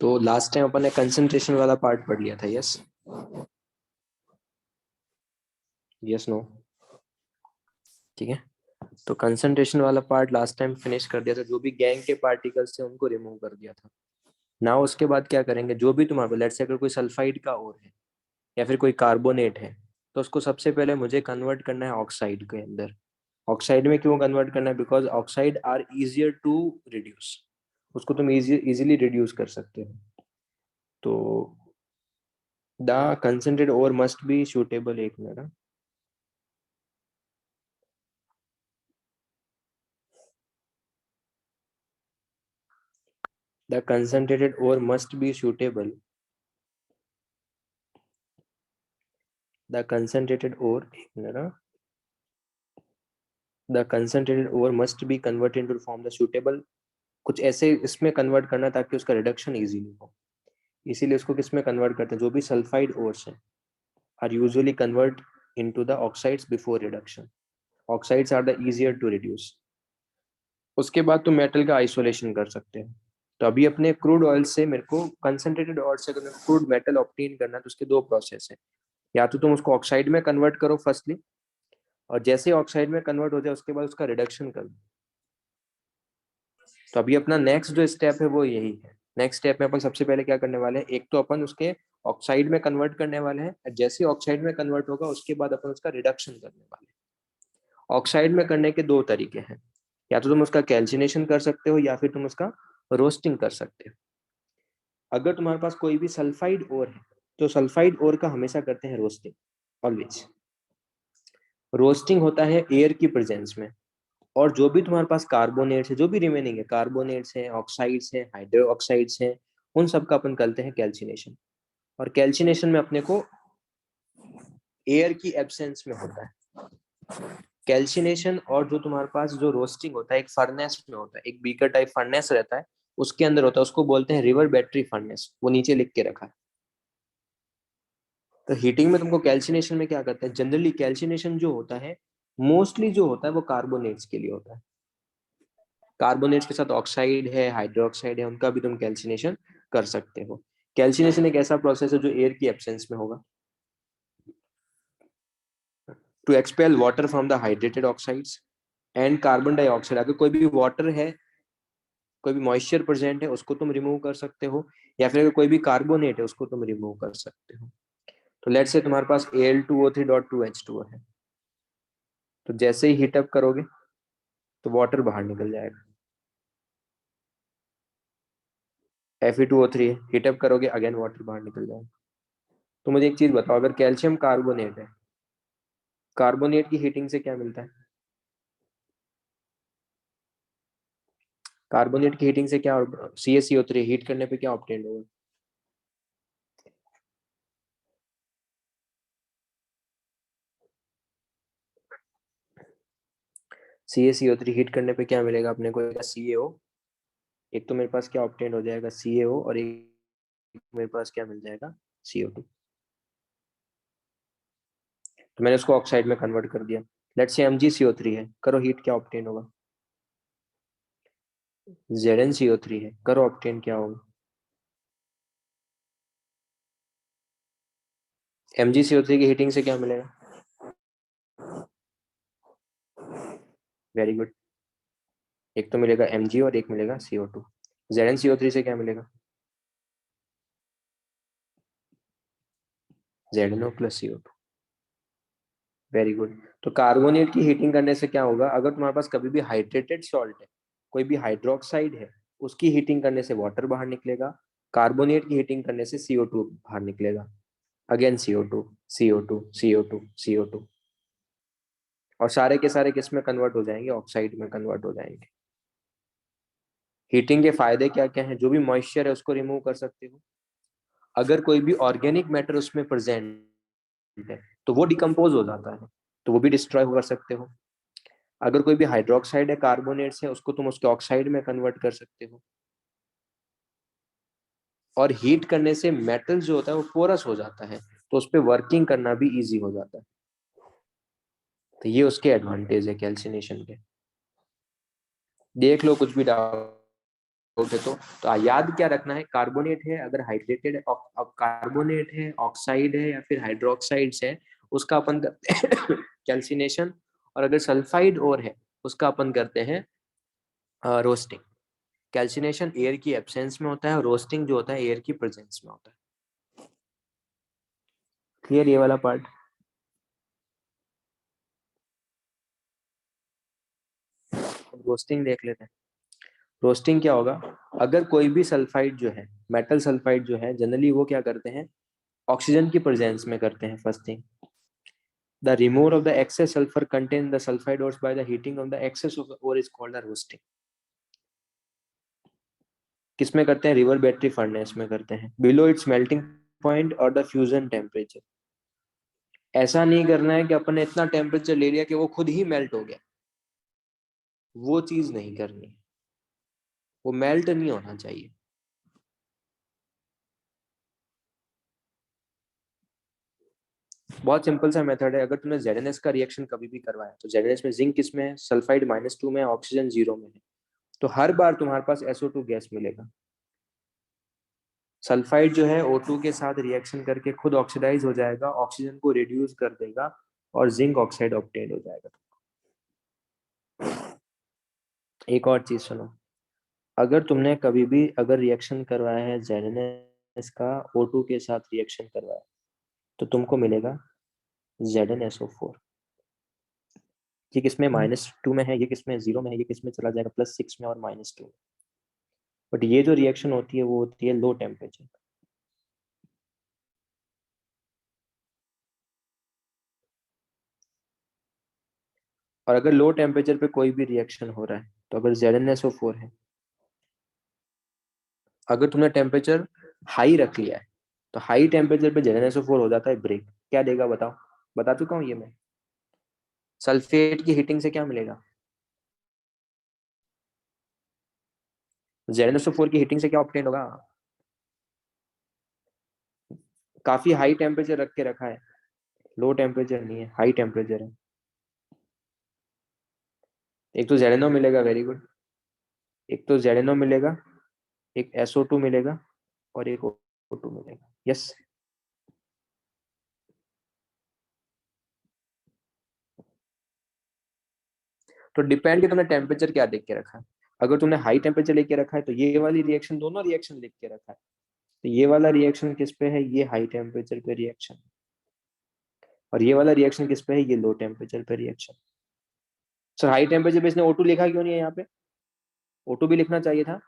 तो last time अपन ने concentration वाला पार्ट पढ़ लिया था। Yes, yes, no. ठीक है, तो कंसंट्रेशन वाला पार्ट लास्ट टाइम फिनिश कर दिया था। जो भी गैंग के पार्टिकल्स थे उनको रिमूव कर दिया था। ना उसके बाद क्या करेंगे, जो भी तुम्हारे पास, लेट्स से अगर कोई सल्फाइड का ओर है या फिर कोई कार्बोनेट है, तो उसको सबसे पहले मुझे कन्वर्ट करना है ऑक्साइड के अंदर। ऑक्साइड में क्यों कन्वर्ट करना है? Because oxide are easier to reduce. उसको तुम इजीली रिड्यूस कर सकते हो। तो the concentrate ore must be suitable, एक मिनट। The concentrated ore must be suitable. The concentrated ore, एक मिनट। The concentrated ore must be converted to form the suitable. कुछ ऐसे इसमें कन्वर्ट करना ताकि उसका रिडक्शन इजीली हो। इसीलिए उसको किस में कन्वर्ट करते हैं? जो भी सल्फाइड ओर्स हैं are usually convert into the oxides before reduction. Oxides are the easier to reduce. उसके बाद तुम मेटल का आइसोलेशन कर सकते हैं। तो अभी अपने क्रूड ऑयल से मेरे को कंसंट्रेटेड ऑयल से अगर क्रूड मेटल ऑब्टेन करना है तो उसके दो प्रोसेस है। या तो तुम उसको ऑक्साइड में कन्वर्ट करो फर्स्टली, और जैसे ही ऑक्साइड में कन्वर्ट हो जाए उसके बाद उसका रिडक्शन करो। तो अभी अपना नेक्स्ट जो स्टेप है वो यही है। नेक्स्ट स्टेप में अपन सबसे पहले क्या करने वाले हैं, एक तो अपन उसके ऑक्साइड में कन्वर्ट करने वाले हैं। जैसे ही ऑक्साइड में कन्वर्ट होगा उसके बाद अपन उसका रिडक्शन करने वाले हैं। ऑक्साइड में करने के दो तरीके हैं। या तो तुम उसका कैल्सिनेशन कर सकते हो या फिर तुम उसका रोस्टिंग कर सकते हो। अगर तुम्हारे पास कोई भी सल्फाइड ओर है तो सल्फाइड ओर का हमेशा करते हैं रोस्टिंग, ऑलवेज। रोस्टिंग होता है एयर की प्रेजेंस में। और जो भी तुम्हारे पास कार्बोनेट्स है, जो भी रिमेनिंग है, कार्बोनेट्स हैं, ऑक्साइड्स हैं, हाइड्रो ऑक्साइड्स हैं, उन सब का अपन करते हैं कैल्सिनेशन। और कैल्सिनेशन में अपने को एयर की एब्सेंस में होता है कैल्सिनेशन। और जो तुम्हारे पास जो रोस्टिंग होता है एक फर्नेस में होता है, एक बीकर टाइप फर्नेस रहता है, उसके अंदर होता है। उसको बोलते हैं रिवर बैटरी फर्नेस, वो नीचे लिख के रखा है। तो हीटिंग में तुमको कैल्सिनेशन में क्या करता है, जनरली कैल्सिनेशन जो होता है मोस्टली जो होता है वो कार्बोनेट्स के लिए होता है। कार्बोनेट्स के साथ ऑक्साइड है, हाइड्रोक्साइड है, उनका भी तुम कैल्सिनेशन कर सकते हो। कैल्सिनेशन एक ऐसा प्रोसेस है जो एयर की एब्सेंस में होगा। To expel water from the hydrated oxides and carbon dioxide. अगर कोई भी वाटर है, कोई भी मॉइस्चर प्रेजेंट है, उसको तुम रिमूव कर सकते हो। या फिर अगर कोई भी कार्बोनेट है उसको तुम रिमूव कर सकते हो। तो लेट्स से तुम्हारे पास Al2O3.2H2O है। तो जैसे ही हीटअप करोगे तो वाटर बाहर निकल जाएगा। Fe2O3 है, हीटअप करोगे अगेन वाटर बाहर निकल जाएगा। तो मुझे एक चीज बताओ, अगर कैल्शियम कार्बोनेट है, कार्बोनेट की हीटिंग से क्या मिलता है? कार्बोनेट की हीटिंग से क्या, CaCO3 हीट करने पे क्या ऑब्टेन होगा? CaCO3 हीट करने पे क्या मिलेगा अपने को? CaO। एक तो मेरे पास क्या ऑब्टेन हो जाएगा, CaO, और एक मेरे पास क्या मिल जाएगा, CO2। तो मैंने उसको ऑक्साइड में कन्वर्ट कर दिया। लेट्स से MgCO3 है, करो हीट, क्या ऑब्टेन होगा? ZnCO3 है, करो ऑब्टेन क्या होगा? MgCO3 की हीटिंग से क्या मिलेगा? Very good. एक तो मिलेगा Mg और एक मिलेगा CO2। ZnCO3 से क्या मिलेगा? ZnO+CO2। Very good. तो कार्बोनेट की हीटिंग करने से क्या होगा, अगर तुम्हारे पास कभी भी हाइड्रेटेड सॉल्ट है, कोई भी हाइड्रोक्साइड है, उसकी हीटिंग करने से वाटर बाहर निकलेगा। कार्बोनेट की हीटिंग करने से CO2 बाहर निकलेगा। Again CO2, CO2, CO2, CO2। और सारे के सारे किस में कन्वर्ट हो जाएंगे? ऑक्साइड में कन्वर्ट हो जाएंगे। हीटिंग के फायदे क्या क्या हैं? जो भी मॉइस्चर है उसको रिमूव कर सकते हो। अगर कोई भी ऑर्गेनिक मैटर उसमें प्रेजेंट है तो वो डिकम्पोज हो जाता है, तो वो भी डिस्ट्रॉय कर सकते हो। अगर कोई भी हाइड्रोक्साइड है, कार्बोनेट्स है, उसको तुम उसके ऑक्साइड में कन्वर्ट कर सकते हो। और हीट करने से मेटल जो होता है वो पोरस हो जाता है, तो उस पर वर्किंग करना भी इजी हो जाता है। तो ये उसके एडवांटेज है कैल्सिनेशन के। देख लो कुछ भी डाउट है तो याद क्या रखना है, कार्बोनेट है, अगर हाइड्रेटेड कार्बोनेट है, ऑक्साइड है या फिर हाइड्रोक्साइड्स है, उसका अपन करते हैं कैल्सिनेशन, और अगर सल्फाइड और है उसका अपन करते हैं रोस्टिंग। कैल्सिनेशन एयर की एब्सेंस में होता है और रोस्टिंग जो होता है एयर की प्रेजेंस में होता है। क्लियर ये वाला पार्ट? रोस्टिंग देख लेते हैं। रोस्टिंग क्या होगा, अगर कोई भी सल्फाइड जो है, मेटल सल्फाइड जो है, जनरली वो क्या करते हैं, ऑक्सीजन की प्रेजेंस में करते हैं। First thing, the removal of the excess sulphur content the sulphide ores by the heating of the excess of ore is called the roasting. किसमें करते हैं, रिवर बैटरी फर्नेस में करते हैं, बिलो इट्स मेल्टिंग पॉइंट और the fusion temperature. ऐसा नहीं करना है कि अपन ने इतना टेम्परेचर ले लिया कि वो खुद ही मेल्ट हो गया, वो चीज नहीं करनी, वो मेल्ट नहीं होना चाहिए। बहुत सिंपल सा मेथड है। अगर तुमने ZnS का रिएक्शन कभी भी करवाया तो ZnS में जिंक किसमें है, सल्फाइड -2 में, ऑक्सीजन 0 में है, तो हर बार तुम्हारे पास SO2 गैस मिलेगा। सल्फाइड जो है O2 के साथ रिएक्शन करके खुद ऑक्सीडाइज हो जाएगा, ऑक्सीजन को रिड्यूस कर देगा और जिंक ऑक्साइड ऑब्टेन हो जाएगा। एक और चीज सुनो, अगर तुमने कभी भी अगर रिएक्शन करवाया है ZnS का O2 के साथ रिएक्शन करवाया तो तुमको मिलेगा ZnSO4। ये किसमें -2 में है, ये किसमें 0 में है, ये किसमें चला जाएगा +6 में और -2 में। बट ये जो रिएक्शन होती है वो होती है लो टेम्परेचर। और अगर लो टेम्परेचर पे कोई भी रिएक्शन हो रहा है तो अगर ZnSO4 है, अगर तुमने टेम्परेचर हाई रख लिया है तो हाई टेम्परेचर पे ZnSO4 हो जाता है ब्रेक। क्या देगा बताओ, बता चुका हूँ ये मैं। सल्फेट की हीटिंग से क्या मिलेगा, ZnSO4 की हीटिंग से क्या ऑब्टेन होगा, काफी हाई टेम्परेचर रख के रखा है, लो टेम्परेचर नहीं है, हाई टेम्परेचर है। एक तो ZnO मिलेगा, वेरी गुड, एक तो ZnO मिलेगा, एक SO2 मिलेगा और एक O2 मिलेगा। यस, तो डिपेंड कि तुमने टेम्परेचर क्या देख के रखा है। अगर तुमने हाई टेम्परेचर लेके रखा है तो ये वाली रिएक्शन, दोनों रिएक्शन लिख के रखा है, तो ये वाला रिएक्शन किस पे है, ये हाई टेम्परेचर पे रिएक्शन, और ये वाला रिएक्शन किस पे है, ये लो टेम्परेचर पे रिएक्शन। सर हाई टेम्परेचर पे इसने O2 लिखा क्यों नहीं है यहाँ पे, O2 भी लिखना चाहिए था।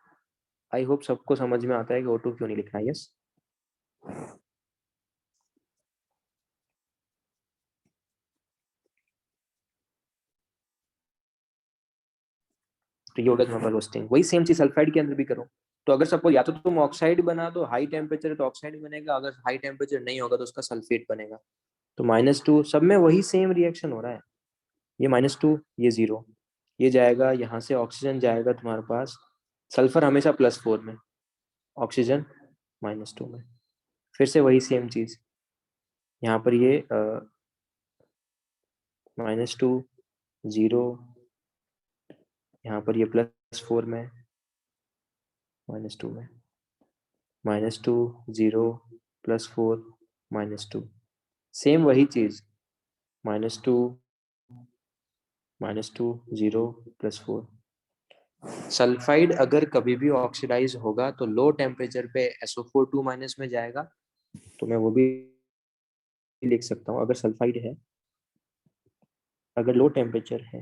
आई होप सबको समझ में आता है कि O2 क्यों नहीं लिखा है। यस, तो ये होगा तुम्हारा रोस्टिंग। वही सेम चीज सल्फाइड के अंदर भी करो। तो अगर सपोज या तो तुम ऑक्साइड बना दो, हाई टेम्परेचर है तो ऑक्साइड बनेगा, अगर हाई टेम्परेचर नहीं होगा तो उसका सल्फेट बनेगा। तो -2 सब में वही सेम रिएक्शन हो रहा है। ये -2, ये 0, ये जाएगा यहाँ से, ऑक्सीजन जाएगा तुम्हारे पास, सल्फर हमेशा +4 में, ऑक्सीजन -2 में। फिर से वही सेम चीज, यहाँ पर ये -2, 0, यहाँ पर ये +4 में, -2 में, -2, 0, +4, -2, सेम वही चीज, -2, -2, 0, +4। सल्फाइड अगर कभी भी ऑक्सीडाइज होगा तो लो टेम्परेचर पे SO4 2- में जाएगा। तो मैं वो भी लिख सकता हूँ, अगर सल्फाइड है, अगर लो टेम्परेचर है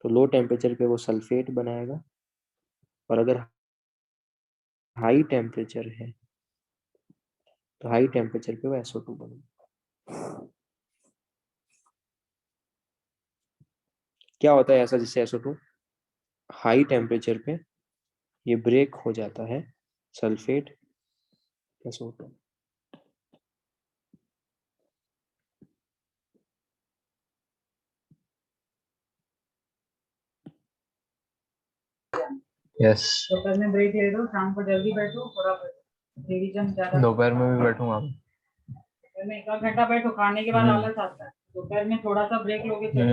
तो लो टेम्परेचर पे वो सल्फेट बनाएगा, और अगर हाई टेम्परेचर है तो हाई टेम्परेचर पे वो SO2 बनेगा। क्या होता है ऐसा जिससे SO2, हाई टेम्परेचर पे ये ब्रेक हो जाता है, सल्फेट SO2। यस, दोपहर में ब्रेक ले लो, शाम को जल्दी बैठो, थोड़ा रिवीजन ज्यादा। दोपहर में भी बैठूंगा, दोपहर में 1 घंटा बैठो, खाने के बाद आलस आता है, दोपहर में थोड़ा सा ब्रेक लोगे तो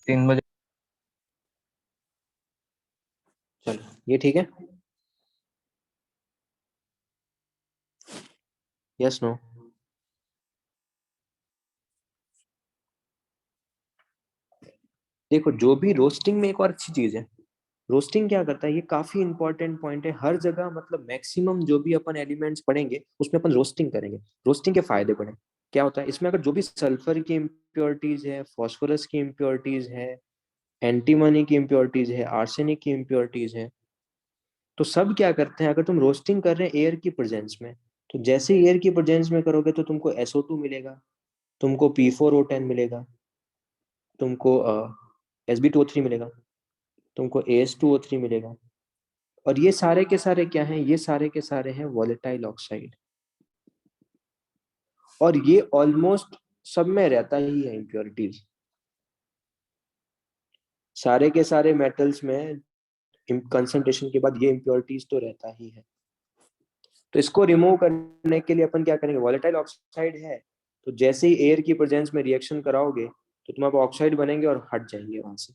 3 बजे। चलो ये ठीक है। Yes no? देखो, जो भी रोस्टिंग में एक और अच्छी चीज है, रोस्टिंग क्या करता है, ये काफी इंपॉर्टेंट पॉइंट है हर जगह, मतलब मैक्सिमम जो भी अपन एलिमेंट्स पढ़ेंगे उसमें अपन रोस्टिंग करेंगे। रोस्टिंग के फायदे पढ़े, क्या होता है इसमें, अगर जो भी सल्फर की इम्प्योरिटीज है, फास्फोरस की इम्प्योरिटीज है, एंटीमनी की इम्प्योरिटीज है, आर्सेनिक की इम्प्योरिटीज है, तो सब क्या करते हैं, अगर तुम रोस्टिंग कर रहे हैं एयर की प्रेजेंस में, तो जैसे एयर की प्रेजेंस में करोगे तो तुमको SO2 मिलेगा, तुमको P4O10 मिलेगा, तुमको Sb2O3 मिलेगा, तुमको AS2O3 मिलेगा। और ये सारे के सारे क्या हैं, ये सारे के सारे हैं वॉलेटाइल ऑक्साइड, और ये ऑलमोस्ट सब में रहता ही है इम्प्योरिटीज, सारे के सारे मेटल्स में कंसंट्रेशन के बाद ये इम्प्योरिटीज तो रहता ही है। तो इसको रिमूव करने के लिए अपन क्या करेंगे, वॉलेटाइल ऑक्साइड है तो जैसे ही एयर की प्रेजेंस में रिएक्शन कराओगे तो तुम्हारे ऑक्साइड बनेंगे और हट जाएंगे वहां से।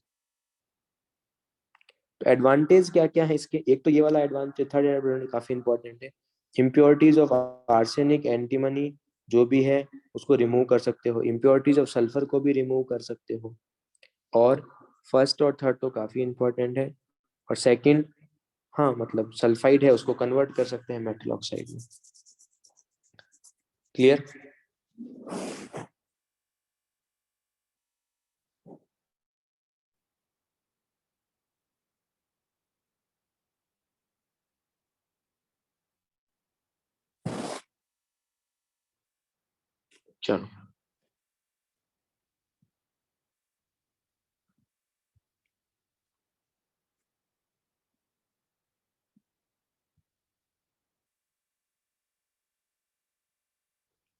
तो एडवांटेज क्या क्या है इसके, एक तो ये वाला एडवांटेज, थर्ड एडवांटेज काफी इंपॉर्टेंट है, इम्प्योरिटीज ऑफ आर्सेनिक, एंटीमनी जो भी है उसको रिमूव कर सकते हो, इम्प्योरिटीज ऑफ सल्फर को भी रिमूव कर सकते हो, और फर्स्ट और थर्ड तो काफी इंपॉर्टेंट है, और सेकंड, हाँ मतलब सल्फाइड है उसको कन्वर्ट कर सकते हैं मेटल ऑक्साइड में। क्लियर? चलो,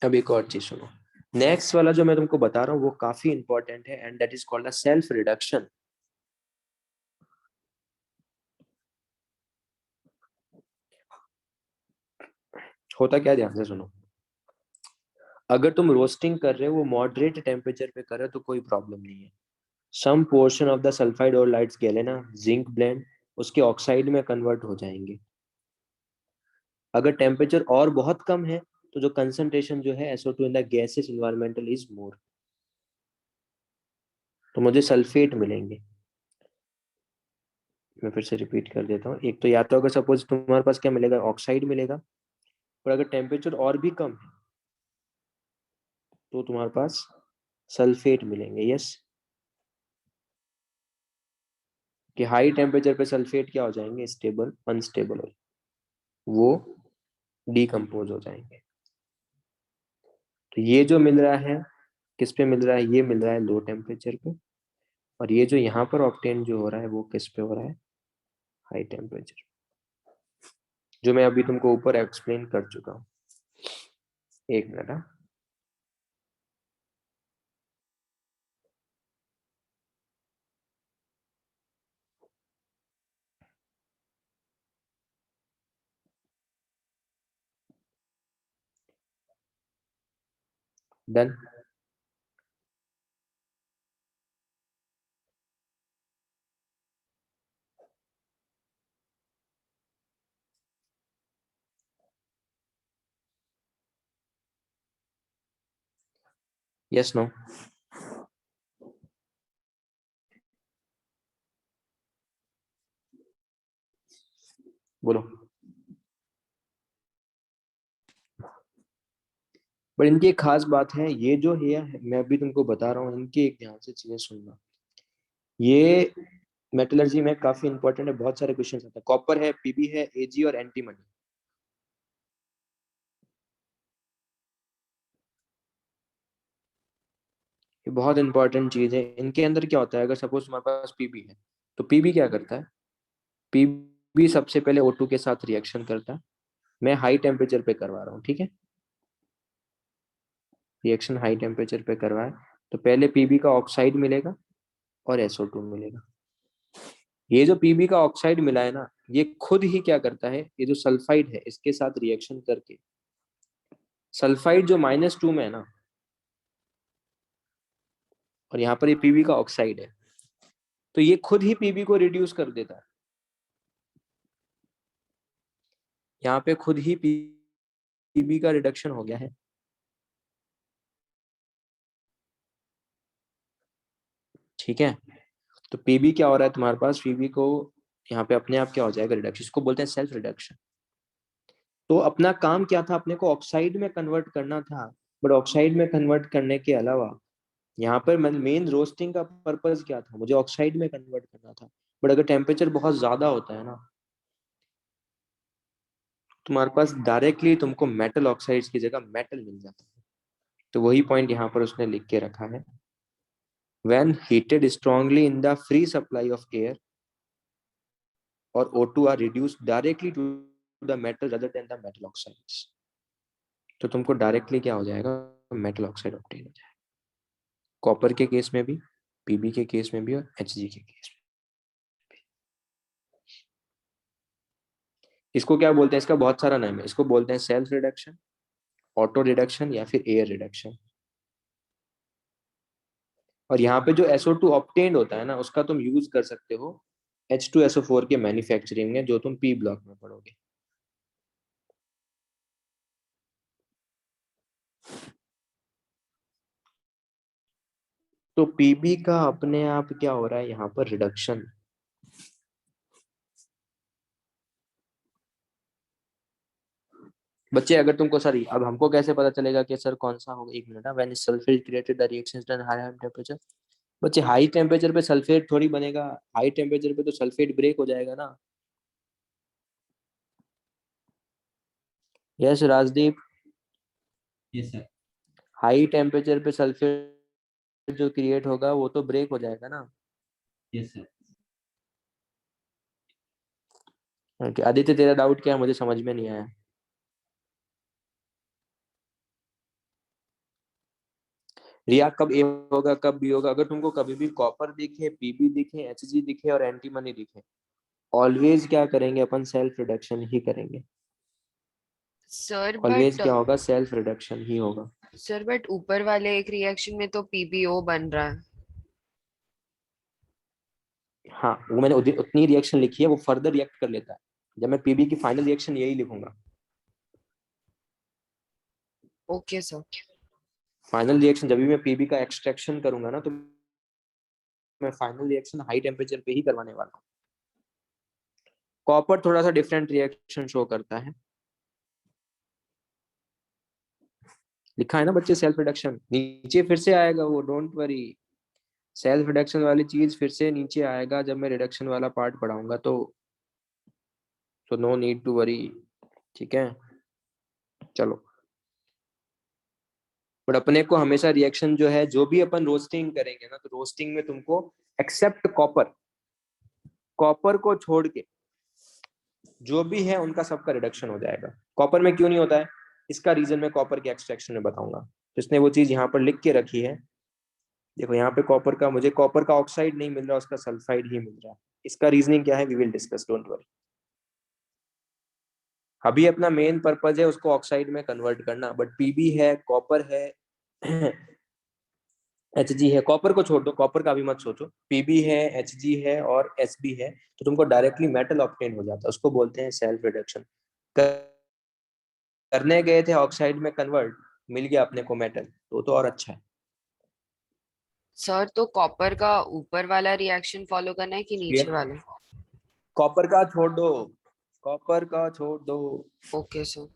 अब एक और चीज सुनो, नेक्स्ट वाला जो मैं तुमको बता रहा हूँ वो काफी इंपॉर्टेंट है, and that is called a self reduction. होता क्या है, ध्यान से सुनो, अगर तुम रोस्टिंग कर रहे हो वो मॉडरेट टेम्परेचर पे कर रहे हो तो कोई प्रॉब्लम नहीं है, some portion of the sulphide और लाइट्स गैलेना जिंक ब्लेंड उसके ऑक्साइड में कन्वर्ट हो जाएंगे। अगर टेम्परेचर और बहुत कम है तो जो कंसंट्रेशन जो है SO2 in the gases environmental is more, तो मुझे सल्फेट मिलेंगे। मैं फिर से रिपीट कर देता हूँ, एक तो या तो अगर सपोज तुम्हारे पास क्या मिलेगा, ऑक्साइड मिलेगा, और अगर टेम्परेचर और भी कम है तो तुम्हारे पास सल्फेट मिलेंगे। यस, कि हाई टेम्परेचर पे सल्फेट क्या हो जाएंगे, स्टेबल अनस्टेबल हो, वो डीकम्पोज हो जाएंगे। तो ये जो मिल रहा है किस पे मिल रहा है, ये मिल रहा है लो टेम्परेचर पे, और ये जो यहाँ पर ऑप्टेन जो हो रहा है वो किस पे हो रहा है, हाई टेम्परेचर, जो मैं अभी तुमको ऊपर एक्सप्लेन कर चुका हूँ। एक मिनट, हाँ, डन। Yes no? बोलो। बट इनकी एक खास बात है, ये जो है मैं अभी तुमको बता रहा हूँ, इनकी एक ध्यान से चीजें सुनना, ये मेटलर्जी में काफी इंपॉर्टेंट है, बहुत सारे क्वेश्चन आते हैं, कॉपर है, PB है, AG और एंटीमनी, ये बहुत इंपॉर्टेंट चीज है। इनके अंदर क्या होता है, अगर सपोज तुम्हारे पास PB है तो PB क्या करता है, PB सबसे पहले O2 के साथ रिएक्शन करता है, मैं हाई टेम्परेचर पे करवा रहा हूँ, ठीक है, रिएक्शन हाई टेम्परेचर पे करवाए, तो पहले PB का ऑक्साइड मिलेगा और SO2 मिलेगा। ये जो PB का ऑक्साइड मिला है ना, ये खुद ही क्या करता है, ये जो सल्फाइड है इसके साथ रिएक्शन करके, सल्फाइड जो -2 में है ना, और यहाँ पर ये PB का ऑक्साइड है, तो ये खुद ही PB को रिड्यूस कर देता है, यहाँ पे खुद ही पीबी का रिडक्शन हो गया है। ठीक है, तो पीबी क्या हो रहा है तुम्हारे पास, पीबी को यहाँ पे अपने आप क्या हो जाएगा, रिडक्शन, इसको बोलते हैं सेल्फ रिडक्शन। तो अपना काम क्या था, अपने को ऑक्साइड में कन्वर्ट करना था, बट ऑक्साइड में कन्वर्ट करने के अलावा यहाँ पर मेन रोस्टिंग का पर्पस क्या था, मुझे ऑक्साइड में कन्वर्ट करना था, बट अगर टेम्परेचर बहुत ज्यादा होता है ना, तुम्हारे पास डायरेक्टली तुमको मेटल ऑक्साइड्स की जगह मेटल मिल जाता है। तो वही पॉइंट यहाँ पर उसने लिख के रखा है, when heated strongly in the free supply of air or O2 are reduced directly to the metal rather than the metal oxides। तो तुमको डायरेक्टली क्या हो जाएगा, मेटल ऑक्साइड ऑब्टेन हो जाएगा, कॉपर के केस में भी, पीबी के केस में भी, और एचजी के केस में। इसको क्या बोलते हैं, इसका बहुत सारा नाम है, इसको बोलते हैं सेल्फ रिडक्शन, ऑटो रिडक्शन, या फिर एयर रिडक्शन। और यहाँ पे जो SO2 ऑब्टेन्ड होता है ना, उसका तुम यूज कर सकते हो H2SO4 के मैन्युफैक्चरिंग में, जो तुम पी ब्लॉक में पढ़ोगे। तो पीबी का अपने आप क्या हो रहा है यहाँ पर, रिडक्शन। बच्चे अगर तुमको, सॉरी, अब हमको कैसे पता चलेगा कि सर कौन सा होगा, एक minute, when sulphate created the reaction is done high temperature. बच्चे हाई टेम्परेचर पे सल्फेट थोड़ी बनेगा, हाई टेम्परेचर पे तो सल्फेट ब्रेक हो जाएगा ना। Yes Rajdeep. Yes sir. High temperature पे सल्फेट जो क्रिएट होगा वो तो ब्रेक हो जाएगा ना। Yes sir. ओके आदित्य, तेरा डाउट क्या है, मुझे समझ में नहीं आया। रिया, कब ए होगा कब बी होगा, अगर तुमको कभी भी कॉपर दिखे, पीबी दिखे, एचजी दिखे और एंटीमनी दिखे, ऑलवेज क्या करेंगे अपन, सेल्फ रिडक्शन ही करेंगे। सर ऑलवेज बट क्या होगा, सेल्फ रिडक्शन ही होगा। सर बट ऊपर वाले एक रिएक्शन में तो पीबीओ बन रहा है। हाँ, वो मैंने उतनी रिएक्शन लिखी है, वो फर्दर रिएक्ट कर लेता है। जब मैं पीबी की फाइनल रिएक्शन यही लिखूंगा, ओके सर। फाइनल रिएक्शन जब भी मैं पीबी का एक्सट्रैक्शन करूंगा ना, तो मैं फाइनल रिएक्शन हाई टेम्परेचर पे ही करवाने वाला हूँ। कॉपर थोड़ा सा डिफरेंट रिएक्शन शो करता है, लिखा है ना बच्चे, सेल्फ रिडक्शन नीचे फिर से आएगा वो, डोंट वरी। सेल्फ रिडक्शन वाली चीज फिर से नीचे आएगा जब मैं रिडक्शन वाला पार्ट पढ़ाऊंगा, तो नो नीड टू वरी। ठीक है, चलो। बट अपने को हमेशा रिएक्शन जो है, जो भी अपन रोस्टिंग करेंगे ना, तो रोस्टिंग में तुमको एक्सेप्ट कॉपर, कॉपर को छोड़ के जो भी है उनका सबका रिडक्शन हो जाएगा। कॉपर में क्यों नहीं होता है, इसका रीजन मैं कॉपर के एक्सट्रैक्शन में बताऊंगा। तो इसने वो चीज यहाँ पर लिख के रखी है, देखो यहाँ पे कॉपर का, मुझे कॉपर का ऑक्साइड नहीं मिल रहा, उसका सल्फाइड ही मिल रहा है। इसका रीजनिंग क्या है, we will discuss, don't worry. अभी अपना मेन पर्पज है उसको ऑक्साइड में कन्वर्ट करना, बट पीबी है, कॉपर है, एचजी है, कॉपर को छोड़ दो, कॉपर का भी मत सोचो, पीबी है, एचजी है और एसबी है, तो तुमको डायरेक्टली मेटल ऑब्टेन हो जाता है, उसको बोलते हैं सेल्फ रिडक्शन। करने गए थे ऑक्साइड में कन्वर्ट, मिल गया अपने को मेटल, तो और अच्छा है। सर तो कॉपर का ऊपर वाला रिएक्शन फॉलो करना है कि नीचे क्लियर, वाला? कॉपर का छोड़ दो, कॉपर का छोड़ दो। Okay sir.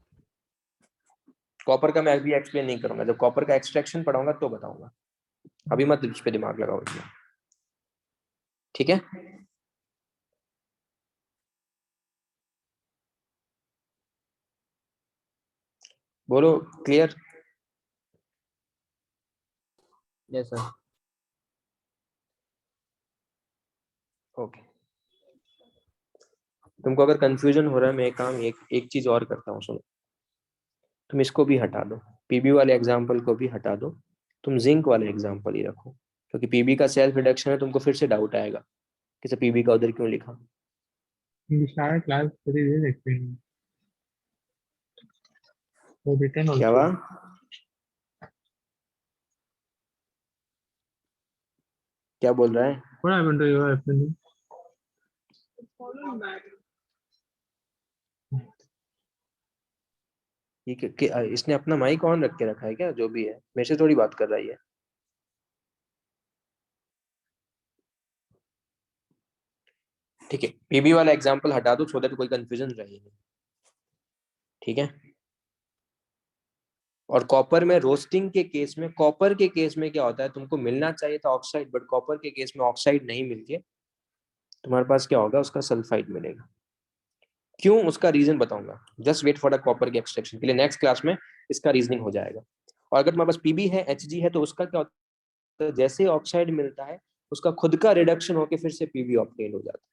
कॉपर का मैं अभी एक्सप्लेन नहीं करूंगा, जब कॉपर का एक्सट्रैक्शन पढ़ाऊंगा तो बताऊंगा, अभी मत इस पे दिमाग लगाओ इसमें। ठीक है, बोलो क्लियर। Yes sir, okay. तुमको अगर कंफ्यूजन हो रहा है, मैं एक चीज और करता हूँ, सुनो। तुम इसको भी हटा दो, पीबी वाले एग्जाम्पल को भी हटा दो, तुम जिंक वाले एग्जाम्पल ही रखो, क्योंकि पीबी का सेल्फ रिडक्शन है, तुमको फिर से डाउट आएगा कि पीबी का उधर क्यों लिखा। Start class very well explained. So written क्या हुआ, also. क्या बोल रहा है? What happened to your afternoon? इसने अपना माइक ऑन रख के रखा है क्या? जो भी है, मेरे से थोड़ी बात कर रही है। ठीक है, पीबी वाला एग्जांपल हटा दो सो दैट कोई कंफ्यूजन रहे नहीं। ठीक है। और कॉपर में रोस्टिंग के केस में, कॉपर के केस में क्या होता है, तुमको मिलना चाहिए था ऑक्साइड, बट कॉपर के केस में ऑक्साइड नहीं मिलती है, तुम्हारे पास क्या होगा, उसका सल्फाइड मिलेगा। क्यों, उसका रीजन बताऊंगा। Just wait for the copper के एक्सट्रैक्शन के लिए, नेक्स्ट क्लास में इसका रीजनिंग हो जाएगा। और अगर तुम्हारे पास पीबी है, एचजी है, तो उसका क्या होता है, जैसे ऑक्साइड मिलता है उसका खुद का रिडक्शन होकर फिर से पीबी ऑब्टेन हो जाता है।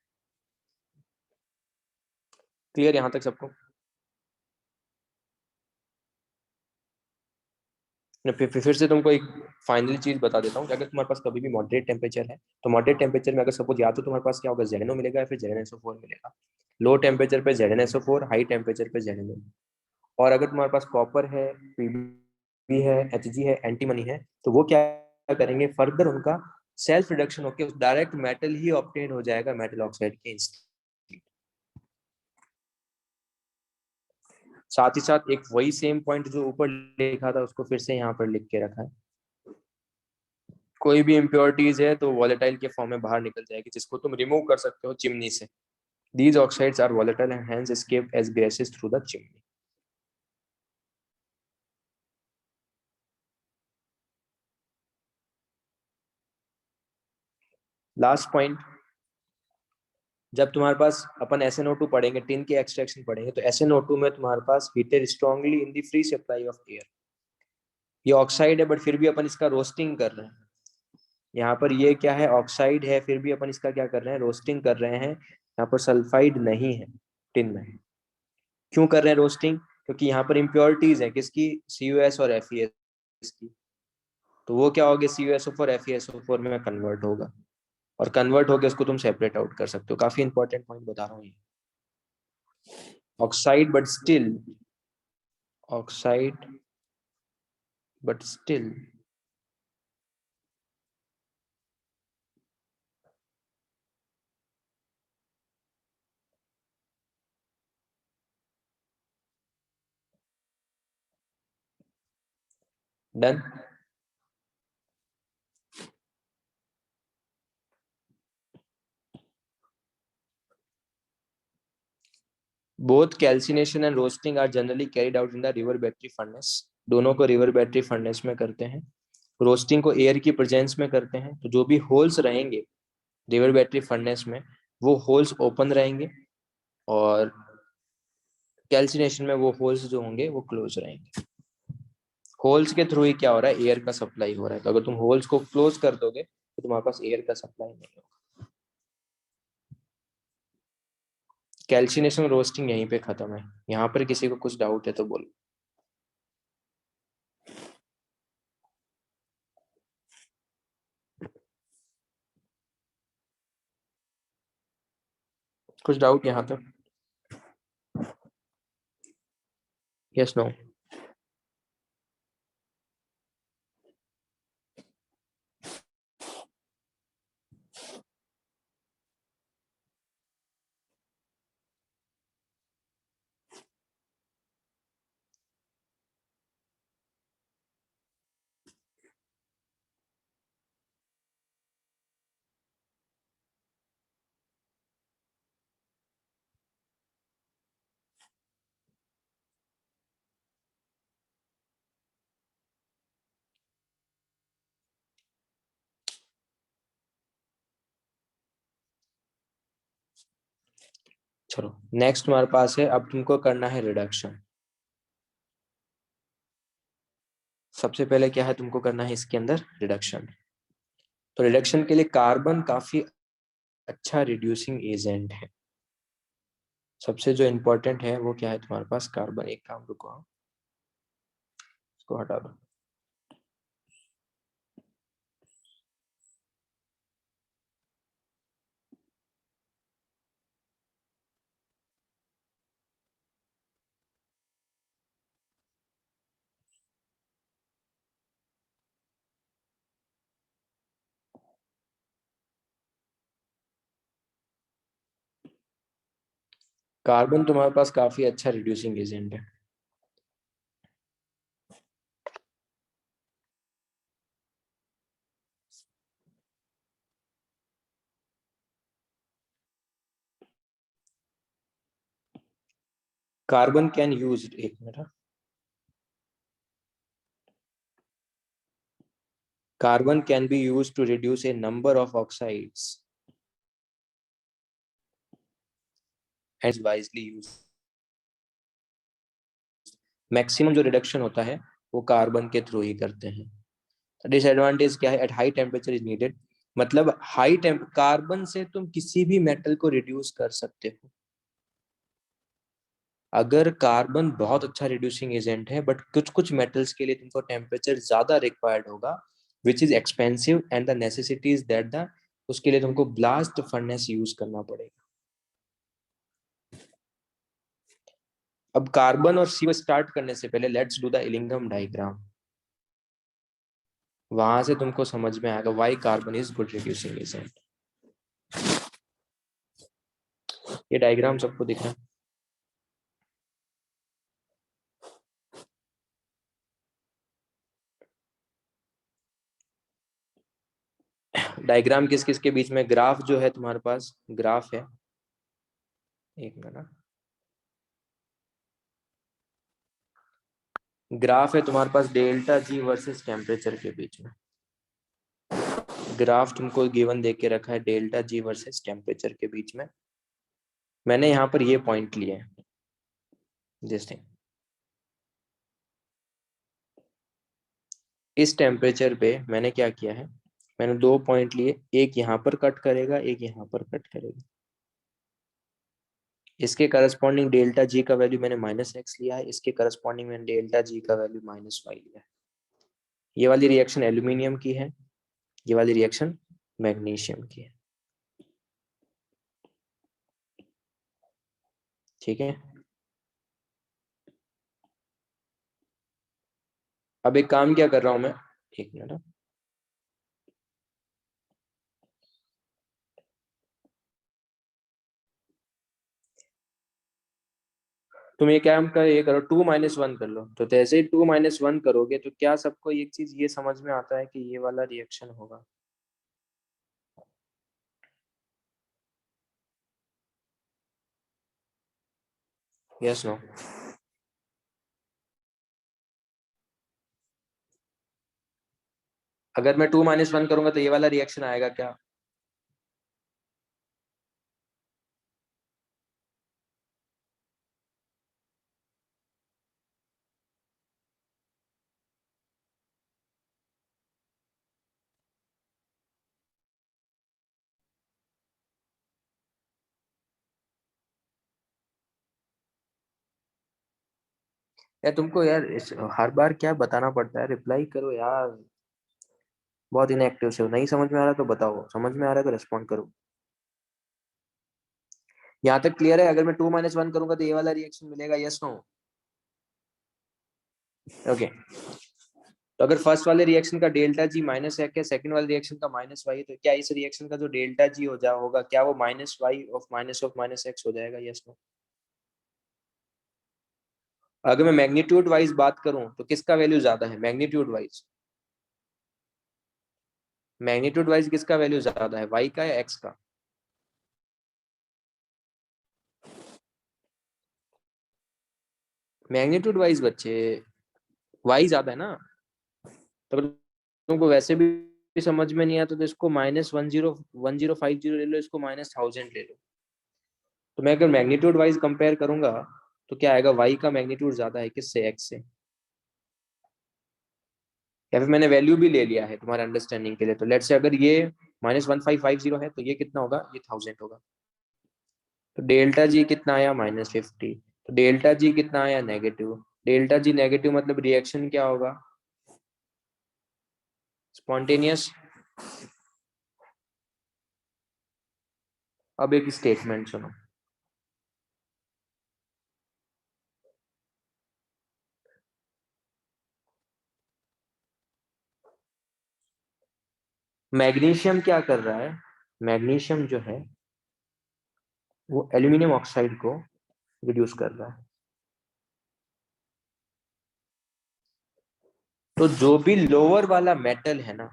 क्लियर यहां तक सबको? फिर से तुमको एक फाइनल चीज बता देता हूँ कि अगर तुम्हारे पास कभी भी मॉडरेट टेम्परेचर है, तो मॉडरेट टेम्परेचर में अगर सपोज या तो तुम्हारे पास क्या होगा, ZnO मिलेगा या फिर ZnSO4 मिलेगा। लो टेम्परेचर पे ZnSO4, हाई टेम्परेचर पे ZnO। और अगर तुम्हारे पास कॉपर है, पीबी है, एचजी है, एंटीमनी है, तो वो क्या करेंगे, फर्दर उनका सेल्फ रिडक्शन होकर डायरेक्ट मेटल ही ऑब्टेन हो जाएगा, मेटल ऑक्साइड के इंस्टेंट। साथ ही साथ एक वही सेम पॉइंट जो ऊपर लिखा था उसको फिर से यहाँ पर लिख के रखा है, कोई भी इम्प्योरिटीज है तो वॉलेटाइल के फॉर्म में बाहर निकल जाएगी, जिसको तुम रिमूव कर सकते हो चिमनी से। These oxides are volatile and hence escape as gases through the chimney. Last point, जब तुम्हारे पास अपन SnO2 पढ़ेंगे, टिन के एक्सट्रैक्शन पढ़ेंगे, तो SnO2 में तुम्हारे पास heated strongly in the free supply of air. ये ऑक्साइड है बट फिर भी अपन इसका रोस्टिंग कर रहे हैं। यहाँ पर ये क्या है, ऑक्साइड है, फिर भी अपन इसका क्या कर रहे हैं, रोस्टिंग कर रहे हैं। यहाँ पर सल्फाइड नहीं है टिन में। क्यों कर रहे हैं रोस्टिंग? क्योंकि यहाँ पर इम्प्योरिटीज है किसकी, CuS और FeS की। तो वो क्या होगा, CuSO4 FeSO4 में कन्वर्ट होगा, और कन्वर्ट होकर उसको तुम सेपरेट आउट कर सकते हो। काफी इंपॉर्टेंट पॉइंट बता रहा हूँ ये। Oxide but still, oxide but still done. Both calcination and roasting are generally carried out in the river battery furnace. दोनों को रिवर बैटरी फर्नेस में करते हैं। रोस्टिंग को एयर की प्रेजेंस में करते हैं, तो जो भी होल्स रहेंगे रिवर बैटरी फर्नेस में, वो होल्स ओपन रहेंगे, और कैल्सिनेशन में वो होल्स जो होंगे वो क्लोज रहेंगे। होल्स के थ्रू ही क्या हो रहा है, एयर का सप्लाई हो रहा है। तो अगर तुम होल्स को क्लोज कर दोगे तो तुम्हारे पास एयर का सप्लाई नहीं होगा। कैल्सिनेशन रोस्टिंग यहीं पे खत्म है। यहाँ पर किसी को कुछ डाउट है तो बोलो। कुछ डाउट यहाँ तक? Yes no? चलो नेक्स्ट हमारे पास है, अब तुमको करना है रिडक्शन। सबसे पहले क्या है, तुमको करना है इसके अंदर रिडक्शन। तो रिडक्शन के लिए कार्बन काफी अच्छा रिड्यूसिंग एजेंट है। सबसे जो इम्पोर्टेंट है वो क्या है तुम्हारे पास, कार्बन। एक काम, रुको, इसको हटा दो। कार्बन तुम्हारे पास काफी अच्छा रिड्यूसिंग एजेंट है। कार्बन कैन यूज, एक minute, carbon can be used to reduce a number of oxides and is wisely used. Maximum जो रिडक्शन होता है वो कार्बन के थ्रू ही करते हैं. डिसएडवांटेज क्या है? At high temperature is needed, मतलब हाई कार्बन से तुम किसी भी मेटल को रिड्यूस कर सकते हो. अगर कार्बन बहुत अच्छा रिड्यूसिंग एजेंट है, बट कुछ कुछ मेटल्स के लिए तुमको टेम्परेचर ज्यादा रिक्वायर्ड होगा, which is expensive, and the necessity is that the उसके लिए तुमको ब्लास्ट फर्नेस यूज करना पड़ेगा. अब कार्बन और CO स्टार्ट करने से पहले लेट्स डू द इलिंगम डायग्राम. वहां से तुमको समझ में आएगा why carbon is good reducing agent. ये डायग्राम सबको दिख रहा है? डायग्राम किस किस के बीच में? ग्राफ जो है तुम्हारे पास, ग्राफ है, एक मिनट, ग्राफ है तुम्हारे पास डेल्टा जी वर्सेस टेम्परेचर के बीच में. ग्राफ तुमको गिवन देके के रखा है डेल्टा जी वर्सेस टेम्परेचर के बीच में. मैंने यहाँ पर ये पॉइंट लिए हैं. जैसे इस टेम्परेचर पे मैंने क्या किया है, मैंने 2 पॉइंट लिए, एक यहाँ पर कट करेगा, एक यहाँ पर कट करेगा. इसके करस्पॉन्डिंग डेल्टा जी का वैल्यू मैंने -x लिया है, इसके करस्पॉन्डिंग मैंने डेल्टा जी का वैल्यू -y लिया है. ये वाली रिएक्शन एल्यूमिनियम की है, ये वाली रिएक्शन मैग्नीशियम की है. ठीक है. अब एक काम क्या कर रहा हूं मैं, एक मिनट, तुम ये काम कर, ये करो 2 - 1 कर लो. तो जैसे ही 2 - 1 करोगे तो क्या सबको एक चीज ये समझ में आता है कि ये वाला रिएक्शन होगा. Yes no? अगर मैं 2 - 1 करूंगा तो ये वाला रिएक्शन आएगा क्या? यार तुमको यार हर बार क्या बताना पड़ता है, रिप्लाई करो यार. बहुत इनएक्टिव से हो. नहीं समझ में आ रहा तो बताओ, समझ में आ रहा है तो रेस्पॉन्ड करो. यहाँ तक क्लियर है? अगर मैं 2 - 1 करूंगा तो ये वाला रिएक्शन मिलेगा, यस नो? ओके. तो अगर फर्स्ट वाले रिएक्शन का डेल्टा जी -1 है, सेकंड वाले रिएक्शन का -y है, तो क्या इस रिएक्शन का जो डेल्टा जी होगा क्या वो -y ऑफ -x हो जाएगा, यस नो? अगर मैं मैग्नीट्यूड वाइज बात करूं तो किसका वैल्यू ज्यादा है? मैग्नीट्यूड वाइज, मैग्नीट्यूड वाइज किसका वैल्यू ज्यादा है, y का या x का? मैग्नीट्यूड वाइज बच्चे y ज्यादा है ना. तो अगर तुमको वैसे भी समझ में नहीं आया तो इसको -1050 ले लो, इसको -1000 ले लो. तो मैं अगर मैग्नीट्यूड वाइज कंपेयर करूंगा तो क्या आएगा, y का मैग्नीट्यूड ज्यादा है किससे, x से. या फिर मैंने वैल्यू भी ले लिया है तुम्हारे अंडरस्टैंडिंग के लिए. तो लेट्स से अगर ये -1550 है तो ये कितना होगा, ये 1000 होगा. तो डेल्टा जी कितना आया, -50. तो डेल्टा जी कितना आया, नेगेटिव. डेल्टा जी नेगेटिव मतलब रिएक्शन क्या होगा, स्पॉन्टेनियस. अब एक स्टेटमेंट सुनो, मैग्नीशियम क्या कर रहा है, मैग्नीशियम जो है वो एल्यूमिनियम ऑक्साइड को रिड्यूस कर रहा है. तो जो भी लोअर वाला मेटल है ना,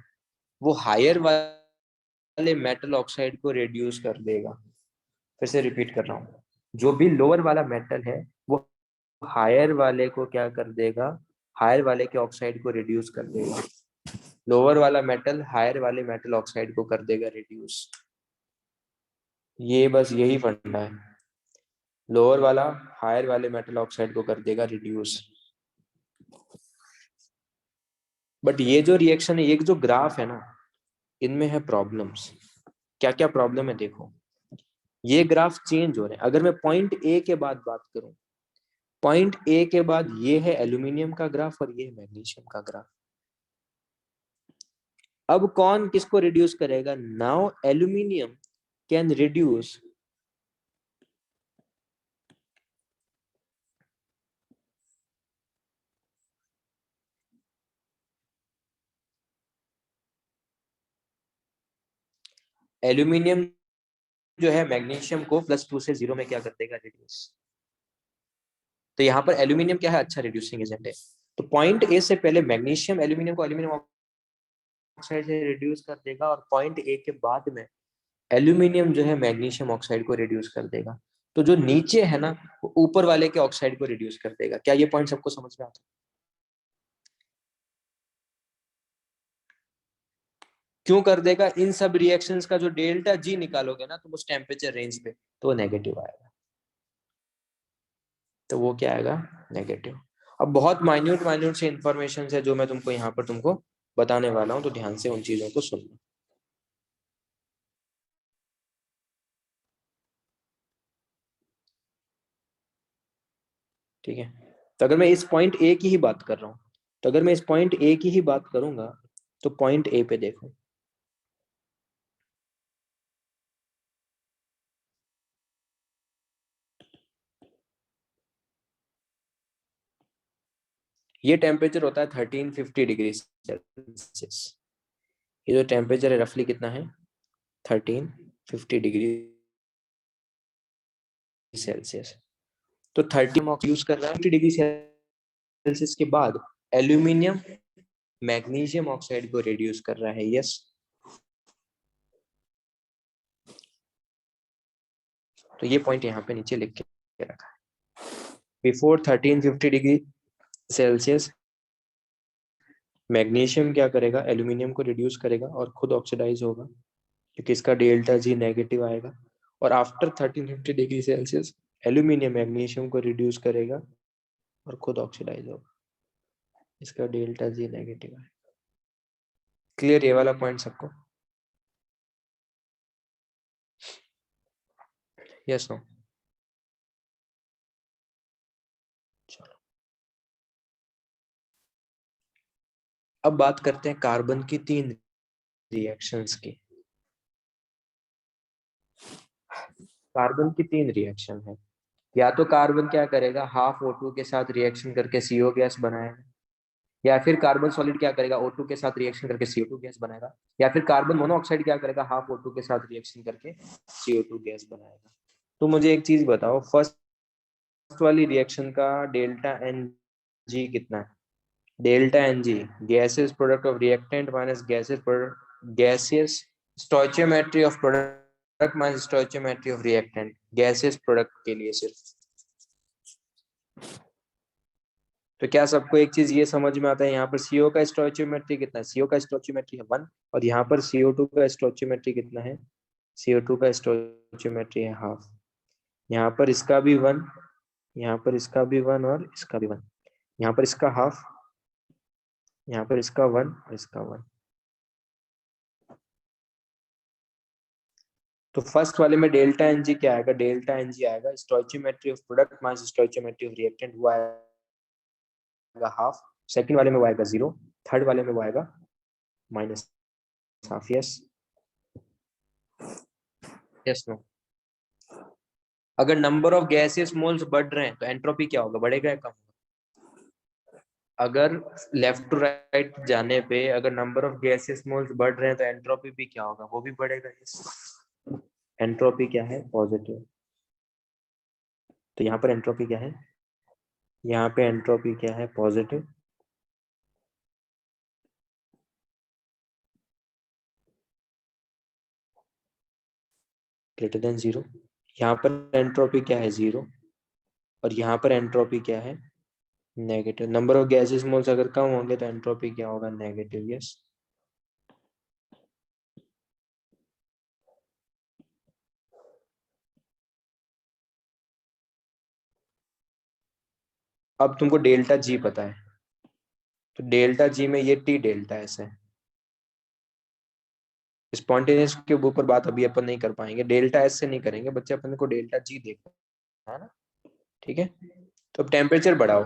वो हायर वाले मेटल ऑक्साइड को रिड्यूस कर देगा. फिर से रिपीट कर रहा हूँ, जो भी लोअर वाला मेटल है वो हायर वाले को क्या कर देगा, हायर वाले के ऑक्साइड को रिड्यूस कर देगा। लोअर वाला मेटल हायर वाले मेटल ऑक्साइड को कर देगा रिड्यूस। ये बस यही फंडा है, लोअर वाला हायर वाले मेटल ऑक्साइड को कर देगा रिड्यूस। बट ये जो रिएक्शन है, ये जो ग्राफ है ना, इनमें है प्रॉब्लम्स। क्या क्या प्रॉब्लम है देखो, ये ग्राफ चेंज हो रहे हैं। अगर मैं पॉइंट ए के बाद बात करूं, पॉइंट ए के बाद ये है एल्यूमिनियम का ग्राफ और ये है मैग्नीशियम का ग्राफ। अब कौन किसको रिड्यूस करेगा? Now aluminium can reduce aluminium जो है मैग्नीशियम को +2 से 0 में क्या कर देगा? रिड्यूस। तो यहाँ पर एल्यूमिनियम क्या है? अच्छा रिड्यूसिंग एजेंट है। तो पॉइंट ए से पहले मैग्नीशियम एल्यूमिनियम को एल्यूमिनियम ऑक्साइड से रिड्यूस कर देगा, और पॉइंट ए के बाद में एल्यूमिनियम जो है मैग्नीशियम ऑक्साइड को रिड्यूस कर देगा। तो जो नीचे है ना, वो ऊपर वाले के ऑक्साइड को रिड्यूस कर देगा। क्या ये पॉइंट सबको समझ में आता है? क्यों कर देगा? इन सब रिएक्शंस का जो डेल्टा जी निकालोगे ना तुम उस टेम्परेचर रेंज पे, तो वो नेगेटिव आएगा। तो वो क्या आएगा? नेगेटिव। अब बहुत माइन्यूट माइन्यूट से इंफॉर्मेशन है जो मैं तुमको यहाँ पर तुमको बताने वाला हूँ, तो ध्यान से उन चीजों को सुनना। ठीक है, तो अगर मैं इस पॉइंट ए की ही बात कर रहा हूँ, तो अगर मैं इस पॉइंट ए की ही बात करूंगा, तो पॉइंट ए पे देखो, ये टेम्परेचर होता है 1350 डिग्री सेल्सियस। ये जो टेम्परेचर है रफली कितना है? 1350 डिग्री सेल्सियस। तो 30 यूज कर रहा है 50 डिग्री सेल्सियस के बाद एल्यूमिनियम मैग्नीशियम ऑक्साइड को रिड्यूस कर रहा है। यस, तो ये पॉइंट यहाँ पे नीचे लिख के रखा है। बिफोर 1350 डिग्री सेल्सियस मैग्नीशियम क्या करेगा? एल्यूमिनियम को रिड्यूस करेगा और खुद ऑक्सीडाइज होगा, क्योंकि इसका डेल्टा जी नेगेटिव आएगा। और after 1350 degree Celsius aluminium magnesium को रिड्यूस करेगा और खुद ऑक्सीडाइज होगा, इसका डेल्टा जी नेगेटिव आएगा। क्लियर ये वाला पॉइंट सबको? Yes no? चलो अब बात करते हैं कार्बन की 3 रिएक्शंस की। कार्बन की 3 रिएक्शन है। या तो कार्बन क्या करेगा? हाफ O2 के साथ रिएक्शन करके CO गैस बनाएगा, या फिर कार्बन सॉलिड क्या करेगा? O2 के साथ रिएक्शन करके CO2 गैस बनाएगा, या फिर कार्बन मोनोऑक्साइड क्या करेगा? हाफ O2 के साथ रिएक्शन करके CO2 गैस बनाएगा। तो मुझे एक चीज बताओ, फर्स्ट वाली रिएक्शन का डेल्टा एन जी कितना है? Delta n g gases product of reactant minus gases product, gases stoichiometry of product minus stoichiometry of reactant, gases product के लिए सिर्फ। तो क्या सबको एक चीज ये समझ में आता है? यहाँ पर CO का स्टोइचियोमेट्री कितना है? CO का स्टोइचियोमेट्री है 1, और यहाँ पर CO2 का स्टोइचियोमेट्री कितना है? CO2 का स्टोइचियोमेट्री है हाफ। यहाँ पर इसका भी 1, यहाँ पर इसका भी 1 और इसका भी 1, यहाँ पर इसका हाफ, यहाँ पर इसका 1 और इसका 1। तो फर्स्ट वाले में डेल्टा एन जी क्या आएगा? डेल्टा एन जी आएगा stoichiometry of product minus stoichiometry of reactant, वो आएगा हाफ। सेकंड वाले में वो आएगा 0, थर्ड वाले में वो आएगा minus half. Yes yes no? अगर नंबर ऑफ गैसेस मोल्स बढ़ रहे हैं तो एंट्रोपी क्या होगा? बढ़ेगा या कम होगा? अगर लेफ्ट टू राइट जाने पे अगर नंबर ऑफ गैसेस मोल्स बढ़ रहे हैं तो एंट्रोपी भी क्या होगा? वो भी बढ़ेगा। यस, एंट्रोपी क्या है? पॉजिटिव। तो यहाँ पर एंट्रोपी क्या है? यहाँ पे एंट्रोपी क्या है? पॉजिटिव। Greater than 0। यहाँ पर एंट्रोपी क्या है? 0। और यहाँ पर एंट्रोपी क्या है, negative. Number of gases moles अगर कम होंगे तो एंट्रोपी क्या होगा, नेगेटिव। यस। अब तुमको डेल्टा जी पता है, तो डेल्टा जी में ये टी डेल्टा एस है। स्पॉन्टेनियस के ऊपर बात अभी अपन नहीं कर पाएंगे, डेल्टा एस से नहीं करेंगे बच्चे, अपन को डेल्टा जी देखना है ना, ठीक है। तो अब टेम्परेचर बढ़ाओ,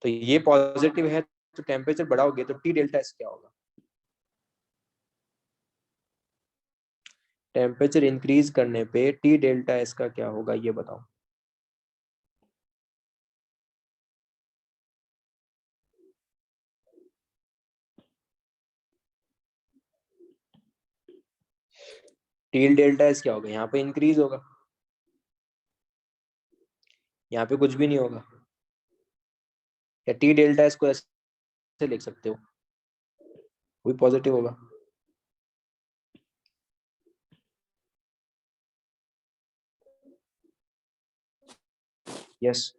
तो ये पॉजिटिव है, तो टेम्परेचर बढ़ाओगे तो टी डेल्टा एस क्या होगा, टेम्परेचर इंक्रीज करने पे टी डेल्टा एस का क्या होगा, ये बताओ। टी डेल्टा एस क्या होगा, यहाँ पे इंक्रीज होगा, यहाँ पे कुछ भी नहीं होगा। या टी डेल्टा एस को ऐसे लिख सकते हो, वो भी पॉजिटिव होगा। यस।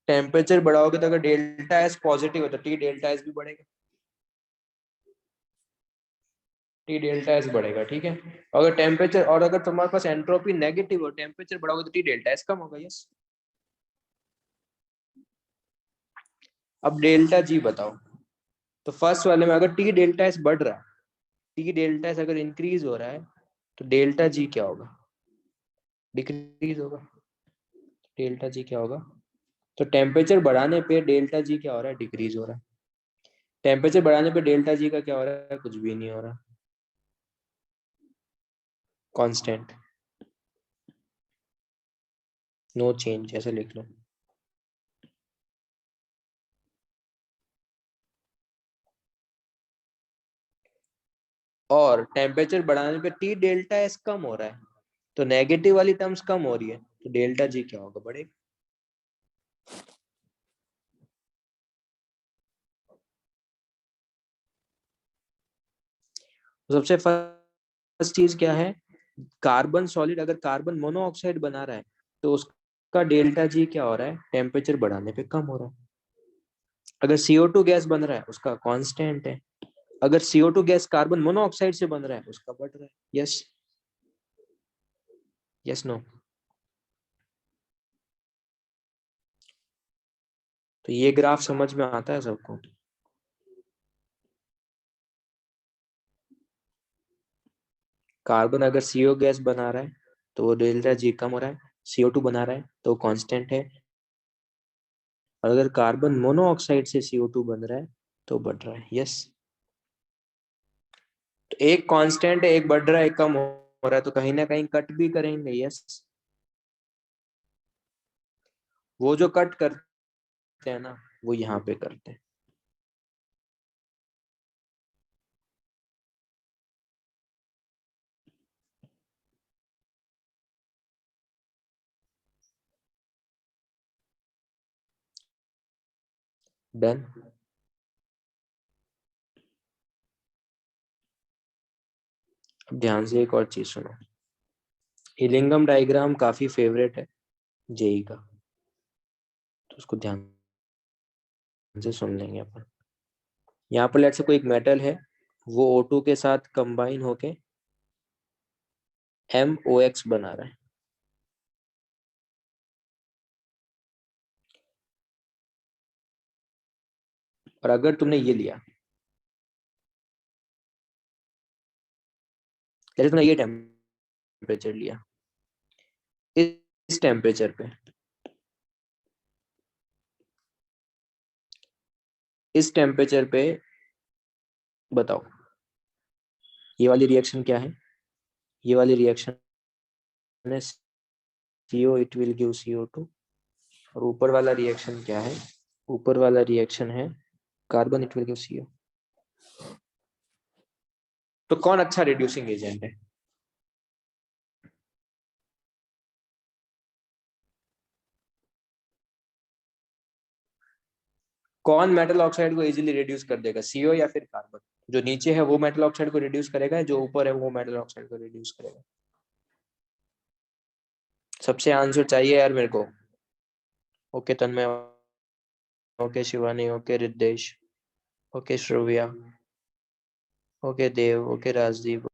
टेम्परेचर बढ़ाओगे तो अगर डेल्टा एस पॉजिटिव है तो टी डेल्टा एस भी बढ़ेगा, टी डेल्टा एस बढ़ेगा, ठीक है। अगर टेम्परेचर, और अगर तुम्हारे पास एंट्रोपी नेगेटिव हो, टेम्परेचर बढ़ाओगे तो टी डेल्टा एस कम होगा। यस। अब डेल्टा जी बताओ, तो फर्स्ट वाले में अगर टी डेल्टा एस बढ़ रहा है, टी डेल्टा एस अगर इंक्रीज हो रहा है तो डेल्टा जी क्या होगा, डिक्रीज होगा। डेल्टा जी क्या होगा, तो टेम्परेचर बढ़ाने पे डेल्टा जी क्या हो रहा है, डिक्रीज हो रहा है। टेम्परेचर बढ़ाने पे डेल्टा जी का क्या हो रहा है, कुछ भी नहीं हो रहा, कांस्टेंट, नो चेंज, ऐसे लिख लो। और टेम्परेचर बढ़ाने पे टी डेल्टा एस कम हो रहा है, तो नेगेटिव वाली टर्म्स कम हो रही है, तो डेल्टा जी क्या होगा, बढ़ेगा। तो सबसे फर्स्ट चीज क्या है, कार्बन सॉलिड अगर कार्बन मोनोऑक्साइड बना रहा है तो उसका डेल्टा जी क्या हो रहा है, टेम्परेचर बढ़ाने पे कम हो रहा है। अगर CO2 गैस बन रहा है उसका कांस्टेंट है, अगर CO2 गैस कार्बन मोनोऑक्साइड से बन रहा है उसका बढ़ रहा है। Yes, yes, no. तो ये ग्राफ समझ में आता है सबको। कार्बन अगर CO गैस बना रहा है तो वो डेल्टा जी कम हो रहा है, CO2 बना रहा है तो कांस्टेंट है, और अगर कार्बन मोनोऑक्साइड से CO2 बन रहा है तो बढ़ रहा है। यस। तो एक कांस्टेंट है, एक बढ़ रहा है, एक कम हो रहा है, तो कहीं ना कहीं कट भी करेंगे। यस। वो जो कट करते हैं ना, वो यहाँ पे करते हैं। डन। अब ध्यान से एक और चीज सुनो, इलिंगम डायग्राम काफी फेवरेट है जेई का, तो उसको ध्यान से सुन लेंगे अपन। यहाँ पर लेट से कोई एक मेटल है, वो O2 के साथ कंबाइन होके MOX बना रहा है, और अगर तुमने ये लिया, जैसे तुमने ये टेम्परेचर लिया, इस टेम्परेचर पे, इस टेम्परेचर पे बताओ ये वाली रिएक्शन क्या है, ये वाली रिएक्शन है CO, it will give CO2। और ऊपर वाला रिएक्शन क्या है, ऊपर वाला रिएक्शन है carbon, it will give CO। तो कौन अच्छा रिड्यूसिंग एजेंट है, कौन मेटल ऑक्साइड को इजीली रिड्यूस कर देगा, CO या फिर कार्बन। जो नीचे है वो मेटल ऑक्साइड को रिड्यूस करेगा, जो ऊपर है वो मेटल ऑक्साइड को रिड्यूस करेगा। सबसे आंसर चाहिए यार मेरे को। Okay Tanmay, okay Shivani, okay Riddhesh, okay Shravya, okay Dev, okay Rajdeep,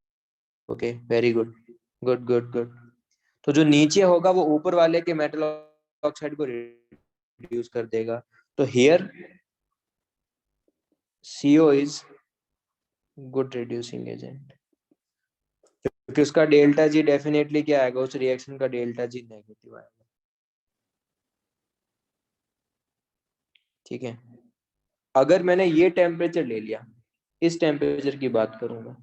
okay very good, good good good. तो जो नीचे होगा वो ऊपर वाले के मेटल ऑक्साइड को रिड्यूस कर देगा। तो here CO is good reducing agent, क्योंकि उसका डेल्टा जी डेफिनेटली क्या आएगा, उस रिएक्शन का डेल्टा जी नेगेटिव आएगा। ठीक है, अगर मैंने ये टेम्परेचर ले लिया, इस टेम्परेचर की बात करूंगा,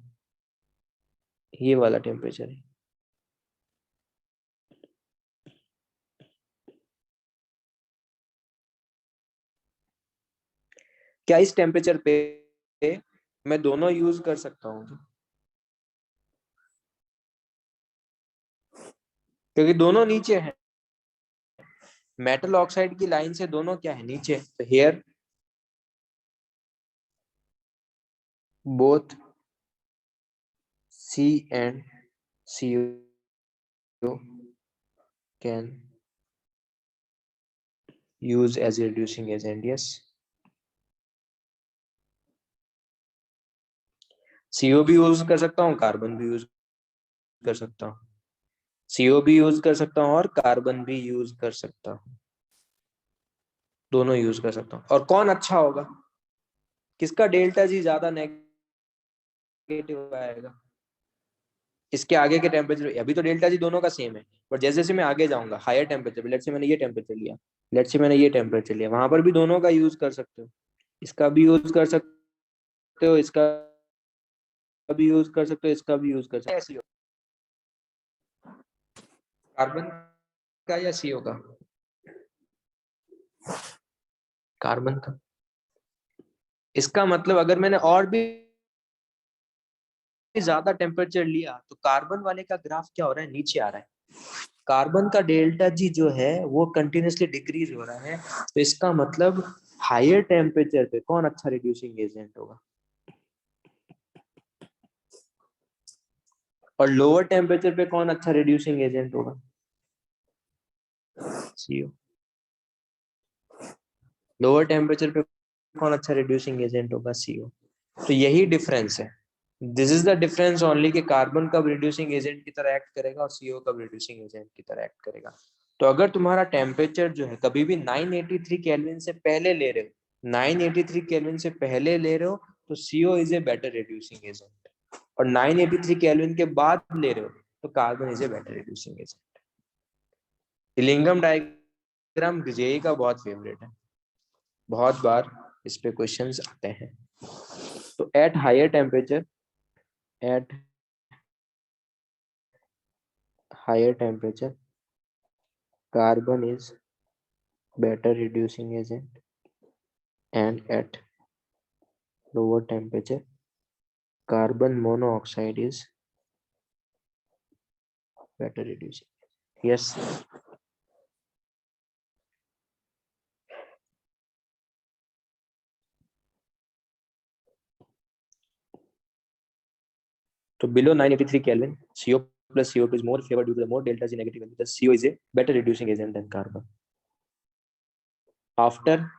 ये वाला टेम्परेचर है, क्या इस टेम्परेचर पे मैं दोनों यूज कर सकता हूँ? क्योंकि दोनों नीचे हैं, मेटल ऑक्साइड की लाइन से दोनों क्या है, नीचे। तो here both C and CO can use as a reducing agent. Yes, CO भी यूज कर सकता हूँ, कार्बन भी यूज कर सकता हूँ, CO भी यूज कर सकता हूँ और कार्बन भी यूज कर सकता हूँ, दोनों यूज कर सकता हूँ। और कौन अच्छा होगा, किसका डेल्टा जी ज्यादा नेगेटिव आएगा? इसके आगे के टेम्परेचर, अभी तो डेल्टा जी दोनों का सेम है, पर जैसे जैसे मैं आगे जाऊंगा हायर टेम्परेचर, लेट्स से मैंने ये टेम्परेचर लिया, लेट्स से मैंने ये टेम्परेचर लिया, वहां पर भी दोनों का यूज कर सकते हो, इसका भी यूज कर सकते हो, इसका भी यूज कर सकते हो, इसका भी यूज कर सकते हो। ऐसे कार्बन का या CO का? कार्बन का। इसका मतलब अगर मैंने और भी ज्यादा टेम्परेचर लिया तो कार्बन वाले का ग्राफ क्या हो रहा है, नीचे आ रहा है, कार्बन का डेल्टा जी जो है वो कंटिन्यूसली डिक्रीज हो रहा है। तो इसका मतलब हायर टेम्परेचर पे कौन अच्छा रिड्यूसिंग एजेंट होगा, और लोअर टेम्परेचर पे कौन अच्छा रिड्यूसिंग एजेंट होगा? CO। लोअर टेम्परेचर पे कौन अच्छा रिड्यूसिंग एजेंट होगा? CO। तो यही डिफरेंस है, this is the difference only, कि कार्बन कब रिड्यूसिंग एजेंट की तरह एक्ट करेगा और CO कब रिड्यूसिंग एजेंट की तरह एक्ट करेगा। तो अगर तुम्हारा टेम्परेचर जो है कभी भी 983 केल्विन से पहले ले रहे हो, 983 केल्विन से पहले ले रहे हो, तो CO is a better reducing agent, और 983 केल्विन के बाद ले रहे हो तो carbon is a better reducing agent. Ellingham diagram JEE का बहुत फेवरेट है, बहुत बार इस पे क्वेश्चंस आते हैं। तो at higher temperature, at higher temperature carbon is better reducing agent, and at lower temperature carbon monoxide is better reducing. Yes, so below 983 Kelvin, CO plus CO2 is more favored due to the more delta G negative value. Thus CO is a better reducing agent than carbon. After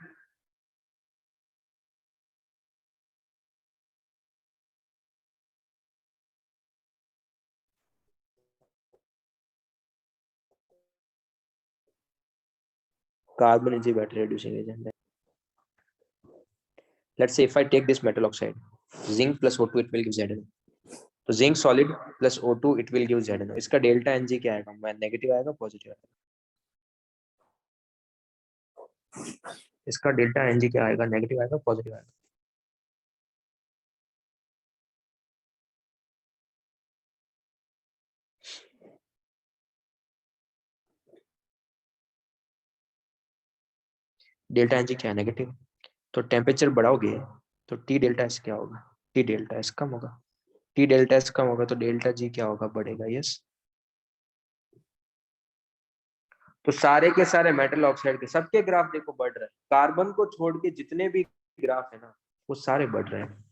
carbon is a better reducing agent. Let's say if I take this metal oxide, zinc plus O2, it will give ZnO. तो zinc solid plus O2 it will give ZnO। इसका delta Ng क्या आएगा, negative आएगा positive आएगा? इसका delta Ng क्या आएगा, negative आएगा पॉजिटिव आएगा? डेल्टा Ng क्या है, नेगेटिव। तो टेम्परेचर बढ़ाओगे तो T डेल्टा S क्या होगा, T डेल्टा S कम होगा, T डेल्टा S कम होगा तो डेल्टा G क्या होगा, बढ़ेगा। यस, तो सारे के सारे मेटल ऑक्साइड के सबके ग्राफ देखो बढ़ रहे हैं, कार्बन को छोड़ के जितने भी ग्राफ है ना वो सारे बढ़ रहे हैं।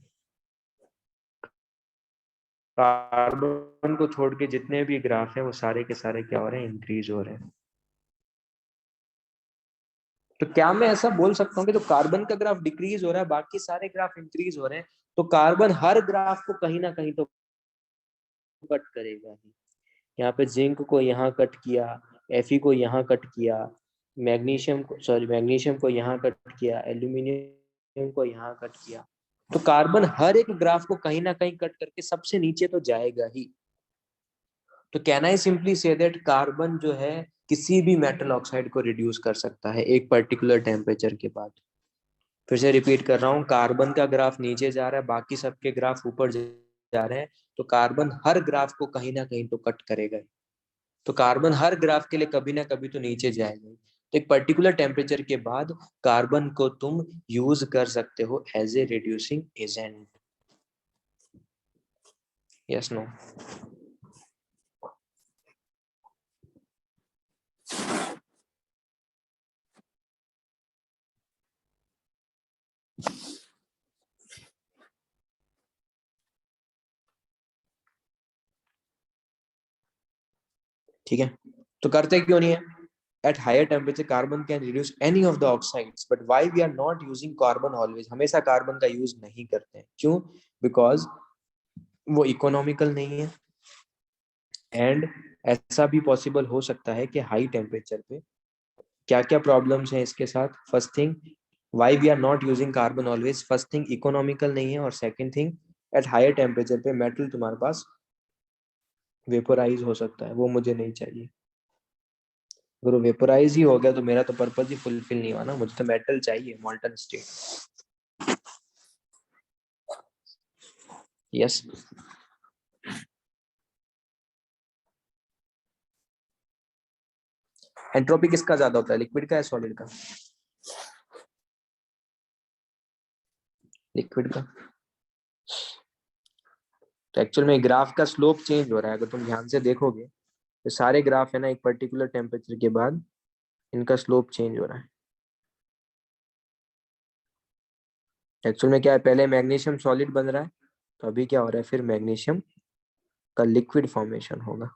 कार्बन को छोड़ के जितने भी ग्राफ हैं वो सारे के सारे क्या हो रहे हैं, इंक्रीज हो रहे हैं। तो क्या मैं ऐसा बोल सकता हूँ कि तो कार्बन का ग्राफ डिक्रीज हो रहा है, बाकी सारे ग्राफ इंक्रीज हो रहे हैं, तो कार्बन हर ग्राफ को कहीं ना कहीं तो कट करेगा ही। यहाँ पे जिंक को यहाँ कट किया, Fe को यहाँ कट किया, मैग्नीशियम को यहाँ कट किया, एल्यूमिनियम को यहाँ कट किया, तो कार्बन हर एक ग्राफ को कहीं ना कहीं कट करके सबसे नीचे तो जाएगा ही। तो can I simply say that carbon जो है किसी भी मेटल ऑक्साइड को रिड्यूस कर सकता है एक पर्टिकुलर टेम्परेचर के बाद। फिर से रिपीट कर रहा हूँ, कार्बन का ग्राफ नीचे जा रहा है, बाकी सबके ग्राफ ऊपर जा रहे हैं, तो कार्बन हर ग्राफ को कहीं ना कहीं तो कट करेगा। तो कार्बन हर ग्राफ के लिए कभी ना कभी तो नीचे जाएगा। तो एक पर्टिकुलर टेम्परेचर के बाद कार्बन को तुम यूज कर सकते हो as a reducing agent. Yes no? ठीक है, तो करते क्यों नहीं है? At higher temperature, carbon can reduce any of the oxides, but why we are not using carbon always? हमेशा कार्बन का यूज नहीं करते हैं, क्यों? बिकॉज वो इकोनॉमिकल नहीं है, एंड ऐसा भी पॉसिबल हो सकता है कि हाई टेम्परेचर पे क्या क्या प्रॉब्लम्स हैं इसके साथ। First thing, why we are not using carbon always, first thing economical नहीं है, और second thing at higher temperature पे मेटल तुम्हारे पास वेपोराइज हो सकता है, वो मुझे नहीं चाहिए। अगर वो वेपोराइज ही हो गया तो मेरा तो पर्पज ही फुलफिल नहीं हुआ ना, मुझे तो मेटल चाहिए मॉल्टन स्टेट। यस, एंट्रोपी किसका ज्यादा होता है, लिक्विड का या सॉलिड का? लिक्विड का। तो एक्चुअल में ग्राफ का स्लोप चेंज हो रहा है, अगर तुम ध्यान से देखोगे तो सारे ग्राफ है ना एक पर्टिकुलर टेम्परेचर के बाद इनका स्लोप चेंज हो रहा है। एक्चुअल में क्या है, पहले मैग्नीशियम सॉलिड बन रहा है, तो अभी क्या हो रहा है, फिर मैग्नीशियम का लिक्विड फॉर्मेशन होगा,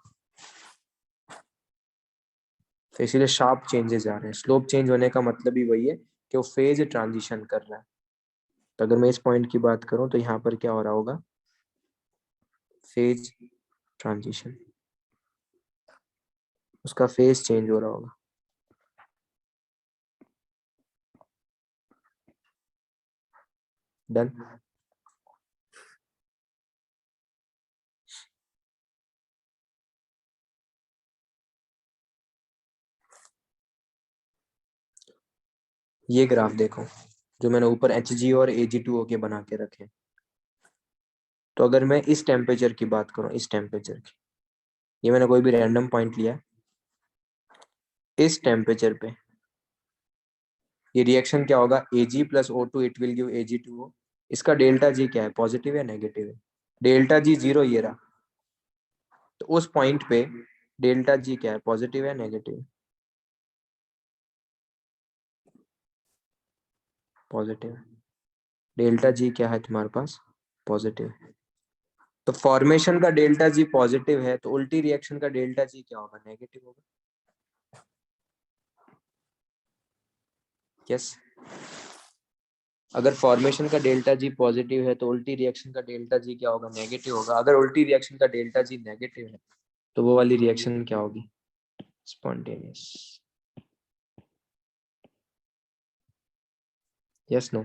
तो इसीलिए शार्प चेंजेस आ रहे हैं। स्लोप चेंज होने का मतलब ही वही है कि वो फेज ट्रांजिशन कर रहा है। तो अगर मैं इस पॉइंट की बात करूं तो यहाँ पर क्या हो रहा होगा, फेज ट्रांजिशन, उसका फेज चेंज हो रहा होगा। डन? ये ग्राफ देखो जो मैंने ऊपर Hg और Ag2O के बना के रखे। तो अगर मैं इस टेम्परेचर की बात करूं, इस टेम्परेचर की, ये मैंने कोई भी रैंडम पॉइंट लिया, इस टेम्परेचर पे ये रिएक्शन क्या होगा, Ag plus O2 it will give Ag2O। इसका डेल्टा जी क्या है, पॉजिटिव या नेगेटिव है? डेल्टा जी जीरो ये रहा, तो उस पॉइंट पे डेल्टा जी क्या है, पॉजिटिव या नेगेटिव? पॉजिटिव। डेल्टा जी क्या है तुम्हारे पास, पॉजिटिव। तो फॉर्मेशन का डेल्टा जी पॉजिटिव है, तो उल्टी रिएक्शन का डेल्टा जी क्या होगा, नेगेटिव होगा। यस, अगर फॉर्मेशन का डेल्टा जी पॉजिटिव है तो उल्टी रिएक्शन का डेल्टा जी क्या होगा, नेगेटिव होगा। अगर उल्टी रिएक्शन का डेल्टा जी नेगेटिव है तो वो वाली रिएक्शन क्या होगी, स्पॉन्टेनियस। Yes no?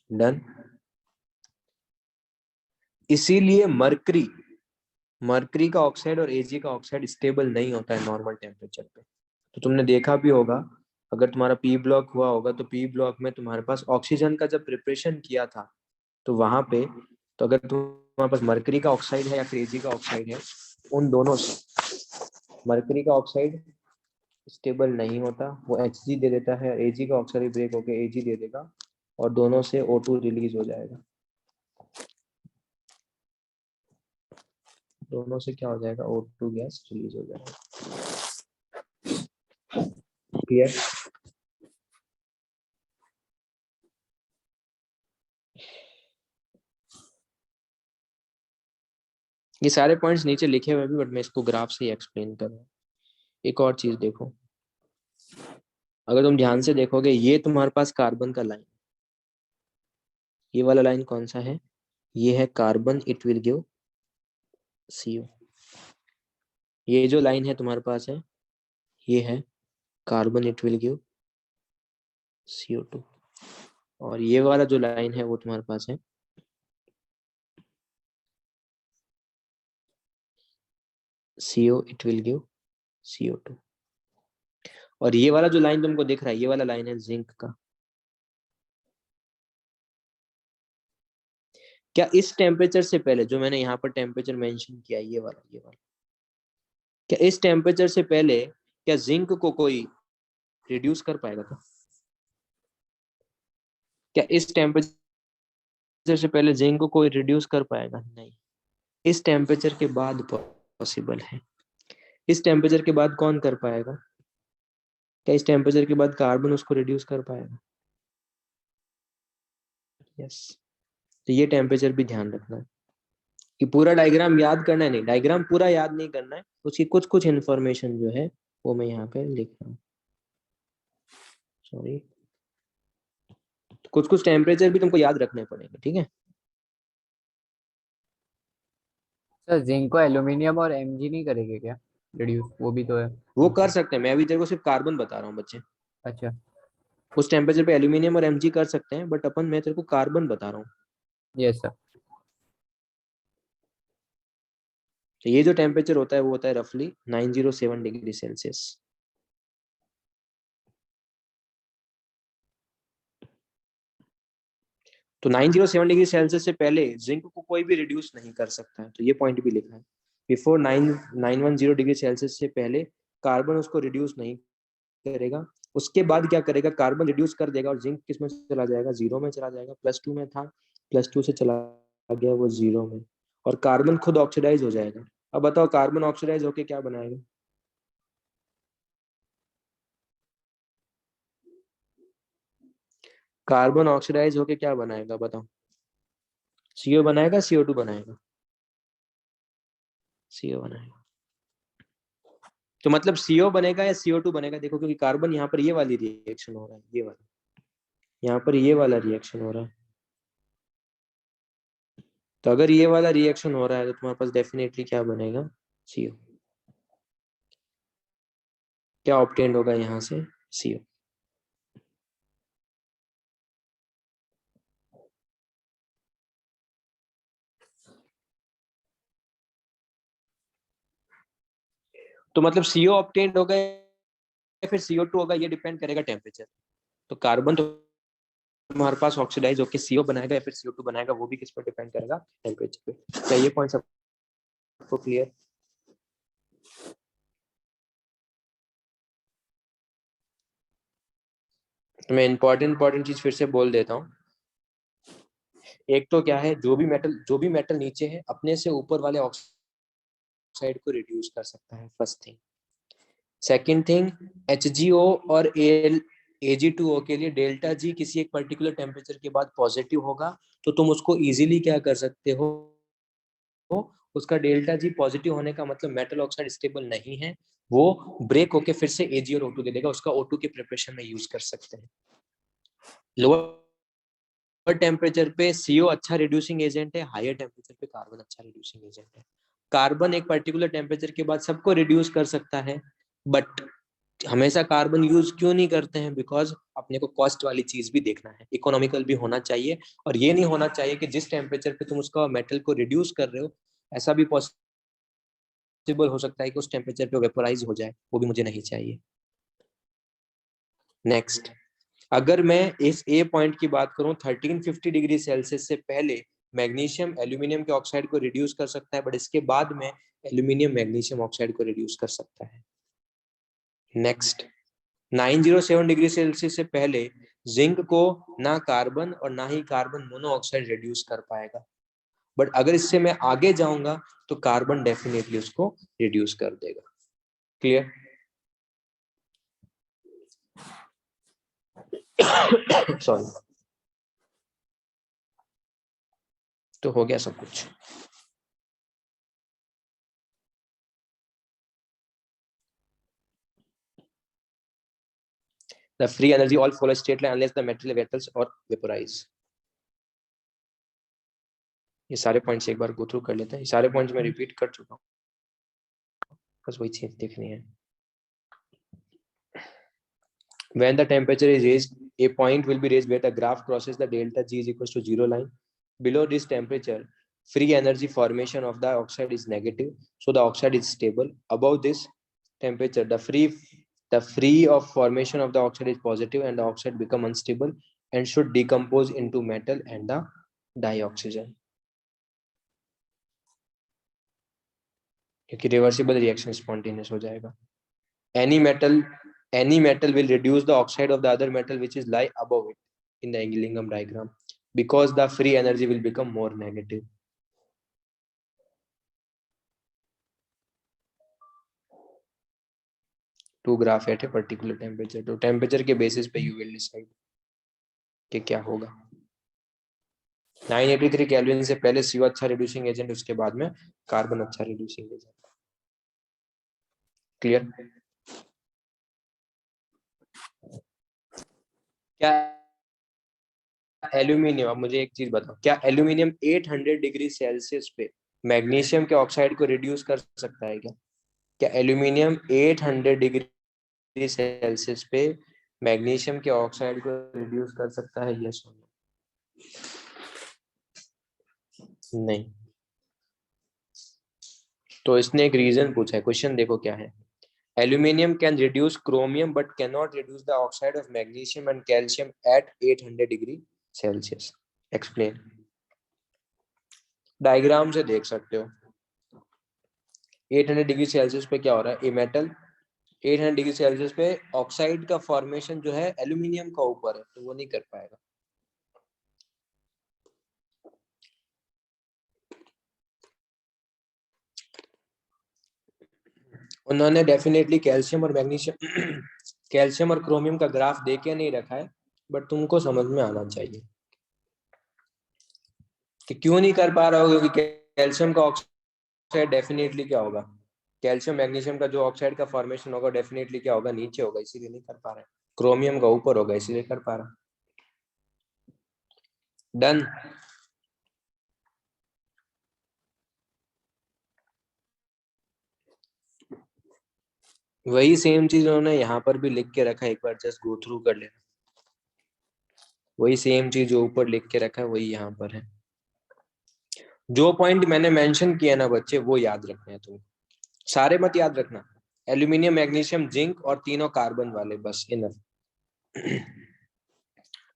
डन? इसीलिए मर्करी का ऑक्साइड और Ag का ऑक्साइड स्टेबल नहीं होता है नॉर्मल टेम्परेचर पे। तो तुमने देखा भी होगा, अगर तुम्हारा पी ब्लॉक हुआ होगा तो पी ब्लॉक में तुम्हारे पास ऑक्सीजन का जब प्रिपरेशन किया था तो वहां पे, तो अगर तुम्हारे पास मर्करी का ऑक्साइड है या फिर Ag का ऑक्साइड है, उन दोनों से मर्करी का ऑक्साइड स्टेबल नहीं होता, वो Hg दे देता है, Ag का ऑक्साइड ब्रेक होकर Ag दे देगा, और दोनों से O2 रिलीज हो जाएगा, दोनों से क्या हो जाएगा, O2 गैस रिलीज हो जाएगा। क्लियर? ये सारे पॉइंट्स नीचे लिखे हुए भी, बट मैं इसको ग्राफ से ही एक्सप्लेन कर रहा हूँ। एक और चीज देखो, अगर तुम ध्यान से देखोगे, ये तुम्हारे पास कार्बन का लाइन, ये वाला लाइन कौन सा है, ये है carbon, it will give CO। ये जो लाइन है तुम्हारे पास है, ये है carbon, it will give CO2। और ये वाला जो लाइन है वो तुम्हारे पास है CO, it will give CO2। और ये वाला जो लाइन तुमको दिख रहा है, ये वाला लाइन है जिंक का। क्या इस टेम्परेचर से पहले, जो मैंने यहाँ पर टेम्परेचर मेंशन किया, ये वाला, क्या इस टेम्परेचर से पहले क्या जिंक को कोई रिड्यूस कर पाएगा? क्या इस टेम्परेचर से पहले जिंक को कोई रिड्यूस कर पाएगा? नहीं। इस टेम्परेचर के बाद पॉसिबल है। इस टेम्परेचर के बाद कौन कर पाएगा? क्या इस टेम्परेचर के बाद कार्बन उसको रिड्यूस कर पाएगा? यस। तो ये टेम्परेचर भी ध्यान रखना है कि पूरा डायग्राम याद करना है, नहीं, डायग्राम पूरा याद नहीं करना है, उसकी कुछ कुछ इन्फॉर्मेशन जो है वो मैं यहाँ पे लिख रहा हूँ। सॉरी, कुछ कुछ टेम्परेचर भी तुमको याद रखने पड़ेंगे, ठीक है? सर जिंक को एल्यूमिनियम और Mg नहीं करेंगे क्या रिड्यूस? वो भी तो है। वो कर सकते हैं, मैं अभी तेरे को सिर्फ कार्बन बता रहा हूँ बच्चे। अच्छा। उस टेम्परेचर पे एल्यूमिनियम और Mg कर सकते हैं, बट अपन मैं तेरे को कार्बन बता रहा हूँ। Yes sir. तो ये जो टेम्परेचर होता है वो होता है रफली 907 डिग्री सेल्सियस। तो 907 डिग्री सेल्सियस से पहले जिंक को कोई भी रिड्यूस नहीं कर सकता है, तो ये पॉइंट भी लिखा है। बिफोर 910 डिग्री सेल्सियस से पहले कार्बन उसको रिड्यूस नहीं करेगा। उसके बाद क्या करेगा, कार्बन रिड्यूस कर देगा और जिंक किस में चला जाएगा, 0 में चला जाएगा। +2 में था, +2 से चला गया वो 0 में, और कार्बन खुद ऑक्सीडाइज हो जाएगा। अब बताओ कार्बन ऑक्सीडाइज होके क्या बनाएगा? कार्बन ऑक्सीडाइज होके क्या बनाएगा बताओ? CO बनाएगा, CO2 बनाएगा? CO बनाएगा। तो मतलब CO बनेगा या CO2 बनेगा? देखो, क्योंकि कार्बन यहाँ पर ये वाली रिएक्शन हो रहा है, ये वाला, यहाँ पर ये वाला रिएक्शन हो रहा है। तो अगर ये वाला रिएक्शन हो रहा है तो तुम्हारे पास डेफिनेटली क्या बनेगा, CO। क्या ऑब्टेन्ड होगा यहाँ से, CO। तो मतलब CO ऑब्टेन्ड होगा या फिर CO2 होगा, ये डिपेंड करेगा टेम्परेचर। तो कार्बन तो तुम्हारे पास ऑक्सीडाइज होकर CO बनाएगा या फिर CO2 बनाएगा, वो भी किस पर डिपेंड करेगा, टेम्परेचर पे। क्या ये पॉइंट सबको क्लियर? तो मैं इंपॉर्टेंट चीज फिर से बोल देता हूँ। एक तो क्या है, जो भी मेटल नीचे है अपने से ऊपर वाले ऑक्साइड को रिड्यूस कर सकता है, first thing. Second thing, HgO और Ag2O के लिए डेल्टा G किसी एक पर्टिकुलर टेम्परेचर के बाद पॉजिटिव होगा, तो तुम उसको इजीली क्या कर सकते हो, उसका डेल्टा G पॉजिटिव होने का मतलब मेटल ऑक्साइड स्टेबल नहीं है, वो ब्रेक होके फिर से Ag और O2 दे देगा, उसका O2 के प्रिपरेशन में यूज कर सकते हैं। लोअर टेम्परेचर पे CO अच्छा रिड्यूसिंग एजेंट है, हायर टेम्परेचर पे कार्बन अच्छा रिड्यूसिंग एजेंट है। कार्बन एक पर्टिकुलर टेम्परेचर के बाद सबको रिड्यूस कर सकता है, बट हमेशा कार्बन यूज क्यों नहीं करते हैं? बिकॉज अपने को कॉस्ट वाली चीज भी देखना है, इकोनॉमिकल भी होना चाहिए, और ये नहीं होना चाहिए कि जिस टेम्परेचर पे तुम उसका मेटल को रिड्यूस कर रहे हो, ऐसा भी पॉसिबल हो सकता है कि उस टेम्परेचर पे वेपोराइज हो जाए, वो भी मुझे नहीं चाहिए। नेक्स्ट, अगर मैं इस A पॉइंट की बात करूं, 1350 डिग्री सेल्सियस से पहले मैग्नीशियम एल्यूमिनियम के ऑक्साइड को रिड्यूस कर सकता है, बट इसके बाद में एल्यूमिनियम मैग्नीशियम ऑक्साइड को रिड्यूस कर सकता है। नेक्स्ट, 907 डिग्री सेल्सियस से पहले जिंक को ना कार्बन और ना ही कार्बन मोनोऑक्साइड रिड्यूस कर पाएगा, बट अगर इससे मैं आगे जाऊंगा तो कार्बन डेफिनेटली उसको रिड्यूस कर देगा। क्लियर? सॉरी, तो हो गया सब कुछ। The free energy all follow straight line unless the material vapors or vaporize. ये सारे पॉइंट्स एक बार गो थ्रू कर लेते हैं। ये सारे पॉइंट्स मैं रिपीट कर चुका हूँ, बस वही चीज देखनी है। When the temperature is raised, a point will be raised where the graph crosses the delta G is equals to 0 line. Below this temperature, free energy formation of the oxide is negative, so the oxide is stable. Above this temperature, the free of formation of the oxide is positive and the oxide become unstable and should decompose into metal and the dioxygen. क्योंकि reversible reaction spontaneous हो जाएगा। Any metal will reduce the oxide of the other metal which is lie above it in the Englingham diagram because the free energy will become more negative. Two graph at a particular temperature, तो temperature के basis पे you will decide कि क्या होगा। 983 kelvin से पहले CO अच्छा reducing agent, उसके बाद में कार्बन अच्छा रिड्यूसिंग एजेंट। क्लियर? क्या एल्यूमिनियम, अब मुझे एक चीज बताओ, क्या एल्यूमिनियम 800 डिग्री सेल्सियस पे मैग्नीशियम के ऑक्साइड को रिड्यूस कर सकता है? क्या एल्यूमिनियम 800 डिग्री सेल्सियस पे मैग्नीशियम के ऑक्साइड को रिड्यूस कर सकता है? यस और नो? नहीं। तो इसने एक रीजन पूछा है, क्वेश्चन देखो क्या है। Aluminium can reduce chromium but can not reduce the oxide of magnesium and calcium at 800 degree Celsius. Explain. Diagram से देख सकते हो 800 डिग्री सेल्सियस पे क्या हो रहा है। ए मेटल 800 डिग्री सेल्सियस पे ऑक्साइड का फॉर्मेशन जो है एल्यूमिनियम का ऊपर है, तो वो नहीं कर पाएगा। उन्होंने डेफिनेटली कैल्शियम और मैग्नीशियम कैल्शियम और क्रोमियम का ग्राफ देके नहीं रखा है, बट तुमको समझ में आना चाहिए कि क्यों नहीं कर पा रहा होगा। क्योंकि कैल्शियम का ऑक्साइड डेफिनेटली क्या होगा, कैल्शियम मैग्नीशियम का जो ऑक्साइड का फॉर्मेशन होगा डेफिनेटली क्या होगा, नीचे होगा, इसीलिए नहीं कर पा रहा है। क्रोमियम का ऊपर होगा, इसीलिए कर पा रहा। डन। वही सेम चीज उन्होंने यहाँ पर भी लिख के रखा है, एक बार जस्ट गो थ्रू कर लेना। वही सेम चीज जो ऊपर लिख के रखा है वही यहाँ पर है। जो पॉइंट मैंने मेंशन किया ना बच्चे, वो याद रखना है तुम, सारे मत याद रखना। एल्यूमिनियम, मैग्नीशियम, जिंक और तीनों कार्बन वाले, बस इनफ।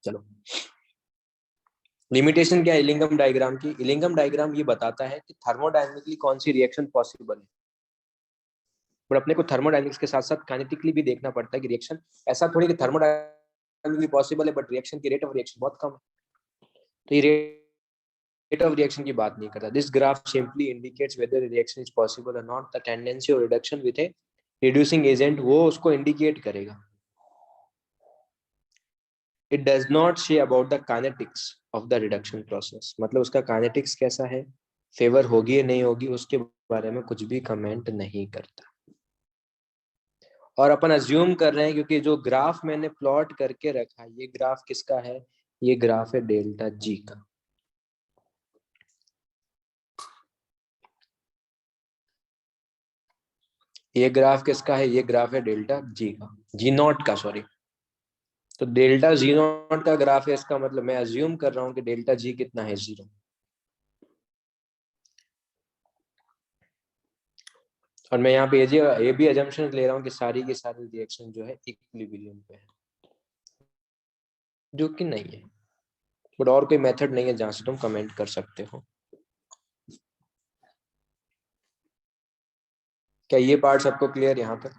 चलो, लिमिटेशन क्या है इलिंगम डायग्राम की? इलिंगम डायग्राम ये बताता है कि थर्मोडायनेमिकली कौन सी रिएक्शन पॉसिबल है, पर अपने को थर्मोडायनेमिक्स के साथ साथ काइनेटिकली भी देखना पड़ता है कि रिएक्शन ऐसा थोड़ी कि थर्मोडायनेमिकली पॉसिबल है बट रिएक्शन की रेट ऑफ रिएक्शन बहुत कम है, तो ये रेट ऑफ रिएक्शन की बात नहीं करता। This graph simply indicates whether reaction is possible और not. The tendency of reduction with a reducing agent वो उसको इंडिकेट करेगा। It does not say about the kinetics of the reduction process, मतलब उसका काइनेटिक्स कैसा है, फेवर होगी या नहीं होगी, उसके बारे में कुछ भी कमेंट नहीं करता। और अपन अज्यूम कर रहे हैं क्योंकि जो ग्राफ मैंने प्लॉट करके रखा है, ये ग्राफ किसका है? ये ग्राफ है डेल्टा जी का। ये ग्राफ किसका है? ये ग्राफ है डेल्टा जी का, जी नॉट का, सॉरी। तो डेल्टा जी नॉट का ग्राफ है, इसका मतलब मैं अज्यूम कर रहा हूं कि डेल्टा जी कितना है? 0। और मैं यहाँ पे ये भी अजम्पशन ले रहा हूँ कि सारी की सारी रिएक्शन जो है इक्विलिब्रियम पे है, जो कि नहीं है, बट और कोई मेथड नहीं है जहां से तुम कमेंट कर सकते हो। क्या ये पार्ट सबको क्लियर यहाँ तक?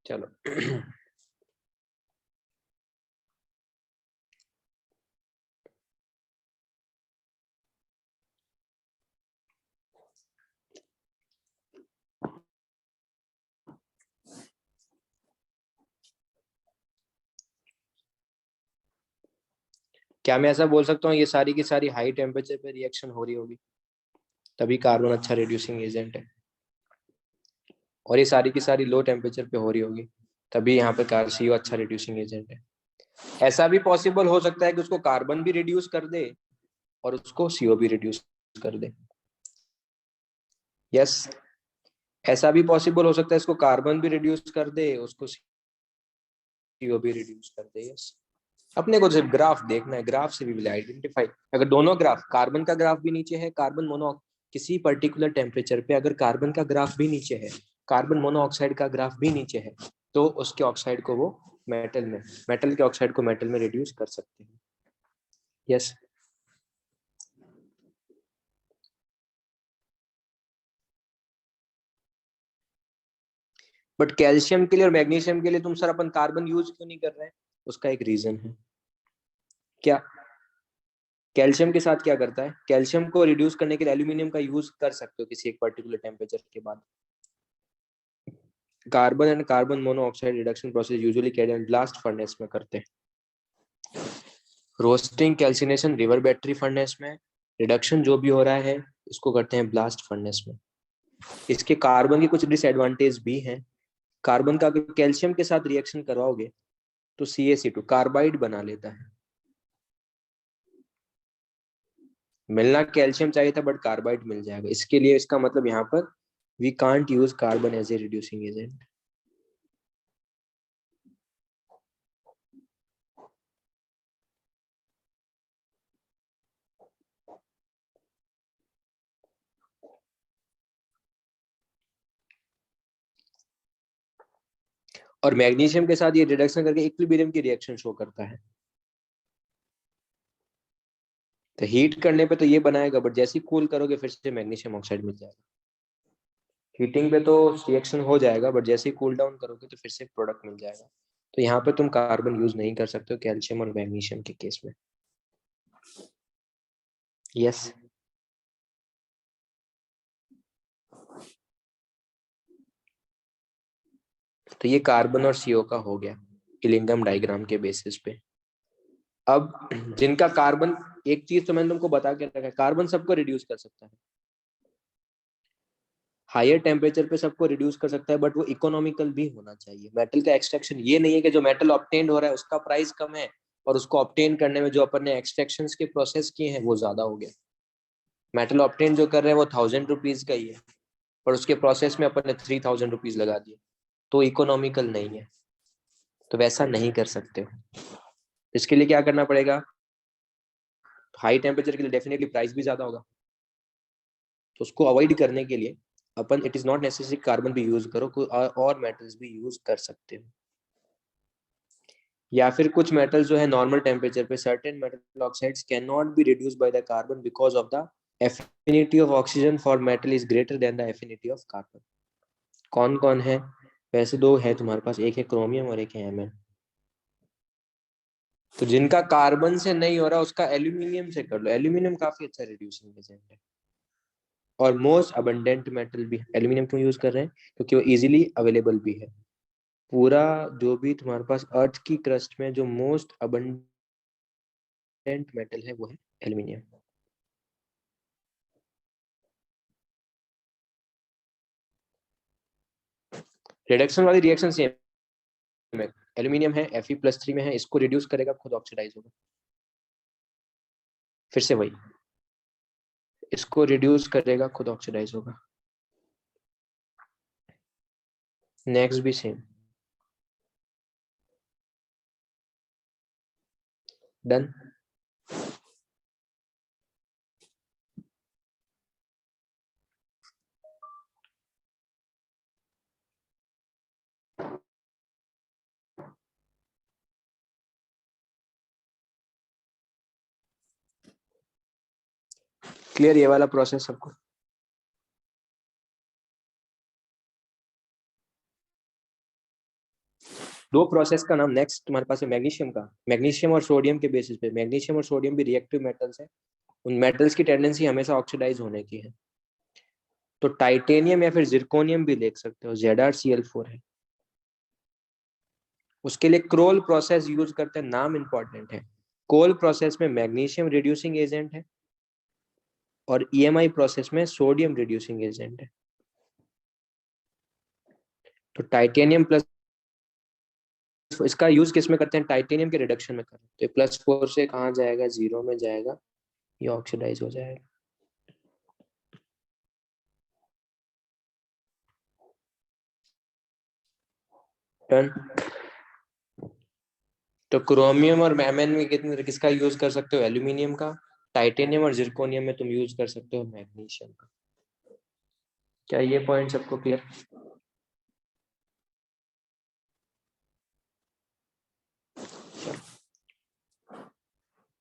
चलो क्या मैं ऐसा बोल सकता हूँ ये सारी की सारी हाई टेम्परेचर पे रिएक्शन हो रही होगी, तभी कार्बन अच्छा रिड्यूसिंग एजेंट है, और ये सारी की सारी लो टेम्परेचर पे हो रही होगी, तभी यहाँ पे CO अच्छा रिड्यूसिंग एजेंट है। ऐसा भी पॉसिबल हो सकता है कि उसको कार्बन भी रिड्यूस कर दे और उसको CO भी रिड्यूस कर दे। यस, ऐसा भी पॉसिबल हो सकता है इसको कार्बन भी रिड्यूस कर दे, उसको CO भी रिड्यूस कर दे। यस, अपने को सिर्फ ग्राफ देखना है, ग्राफ से भी विल आइडेंटिफाई। अगर दोनों ग्राफ, कार्बन का ग्राफ भी नीचे है, कार्बन मोनो किसी पर्टिकुलर टेम्परेचर पे अगर कार्बन का ग्राफ भी नीचे है, कार्बन मोनोऑक्साइड का ग्राफ भी नीचे है, तो उसके ऑक्साइड को वो मेटल के ऑक्साइड को मेटल में रिड्यूस कर सकते हैं। यस बट कैल्शियम के लिए और मैग्नीशियम के लिए तुम सर अपन कार्बन यूज क्यों नहीं कर रहे हैं? उसका एक रीजन है। क्या कैल्शियम के साथ क्या करता है, कैल्शियम को रिड्यूस करने के लिए एल्यूमिनियम का यूज कर सकते हो किसी एक पर्टिकुलर टेम्परेचर के बाद। Carbon and carbon monoxide reduction process usually carried in blast furnace में करते हैं। Roasting calcination river battery furnace में, रिडक्शन जो भी हो रहा है इसको करते हैं ब्लास्ट फर्नेस में। इसके कार्बन की कुछ डिसएडवांटेज भी हैं। कार्बन का अगर कैल्शियम के साथ रिएक्शन करवाओगे तो CaC2 कार्बाइड बना लेता है। मिलना कैल्शियम चाहिए था बट कार्बाइड मिल जाएगा, इसके लिए इसका मतलब यहाँ पर we can't use carbon as a reducing agent. और मैग्नीशियम के साथ ये रिडक्शन करके इक्विलिब्रियम की रिएक्शन शो करता है। तो हीट करने पे तो ये बनाएगा, बट जैसे ही कूल करोगे फिर से मैग्नीशियम ऑक्साइड मिल जाएगा। हीटिंग पे तो रिएक्शन हो जाएगा, बट जैसे ही कूल डाउन करोगे तो फिर से प्रोडक्ट मिल जाएगा। तो यहाँ पे तुम कार्बन यूज नहीं कर सकते हो कैल्शियम और मैग्नीशियम के केस में। यस तो ये कार्बन और CO का हो गया इलिंगम डायग्राम के बेसिस पे। अब जिनका कार्बन, एक चीज तो मैंने तुमको बता के रखा है, कार्बन सबको रिड्यूस कर सकता है, हायर टेम्परेचर पे सबको रिड्यूस कर सकता है, बट वो इकोनॉमिकल भी होना चाहिए। मेटल का एक्सट्रैक्शन ये नहीं है कि जो मेटल ऑब्टेन हो रहा है उसका प्राइस कम है और उसको ऑब्टेन करने में जो अपन ने एक्सट्रैक्शन के प्रोसेस किए हैं वो ज्यादा हो गया। मेटल ऑब्टेन जो कर रहे हैं वो 1000 रुपीज का ही है और उसके प्रोसेस में अपन ने 3000 रुपीज लगा दिए, तो इकोनॉमिकल नहीं है। तो वैसा नहीं कर सकते हो। इसके लिए क्या करना पड़ेगा, हाई टेम्परेचर के लिए डेफिनेटली प्राइस भी ज्यादा होगा, तो उसको अवॉइड करने के लिए अपन it is not necessary carbon भी यूज करो, कोई और मेटल्स भी यूज कर सकते हो। या फिर कुछ मेटल जो है नॉर्मल टेम्परेचर पे, certain metal oxides can not be reduced by the carbon because of the affinity of oxygen for metal is greater than the affinity of carbon. कौन कौन है? वैसे दो है तुम्हारे पास, एक है क्रोमियम और एक है Mn। तो जिनका कार्बन से नहीं हो रहा उसका एल्यूमिनियम से कर लो, एल्यूमिनियम काफी अच्छा रिड्यूसिंग एजेंट है और मोस्ट अबंडेंट मेटल भी। एल्यूमिनियम क्यों यूज कर रहे हैं? क्योंकि वो इजीली अवेलेबल भी है। पूरा जो भी तुम्हारे पास अर्थ की क्रस्ट में जो मोस्ट अबंडेंट मेटल है वो है एल्यूमिनियम। रिडक्शन वाली रिएक्शन सेम है, एल्यूमिनियम है Fe+3 में है, इसको रिड्यूस करेगा खुद ऑक्सीडाइज होगा। फिर से वही, इसको रिड्यूस करेगा खुद ऑक्सीडाइज होगा। नेक्स्ट भी सेम। डन। क्लियर ये वाला प्रोसेस सबको? दो प्रोसेस का नाम नेक्स्ट तुम्हारे पास है मैग्नीशियम का। मैग्नीशियम और सोडियम के बेसिस पे, मैग्नीशियम और सोडियम भी रिएक्टिव मेटल्स है, उन मेटल्स की टेंडेंसी हमेशा ऑक्सीडाइज होने की है। तो टाइटेनियम या फिर जिरकोनियम भी देख सकते हो, ZrCl4 है। उसके लिए क्रोल प्रोसेस यूज करते हैं, नाम इंपॉर्टेंट है। कोल प्रोसेस में मैग्नीशियम रिड्यूसिंग एजेंट है और EMI प्रोसेस में सोडियम रिड्यूसिंग एजेंट है। तो टाइटेनियम प्लस, इसका यूज किस में करते हैं, टाइटेनियम के रिडक्शन में करते हैं। तो +4 से कहाँ जाएगा, 0 में जाएगा, ये ऑक्सीडाइज हो जाएगा। डन। तो क्रोमियम और मैमन में किसका यूज कर सकते हो, एल्यूमिनियम का। टाइटेनियम और जिरकोनियम में तुम यूज कर सकते हो मैग्नीशियम का। क्या ये पॉइंट सबको क्लियर?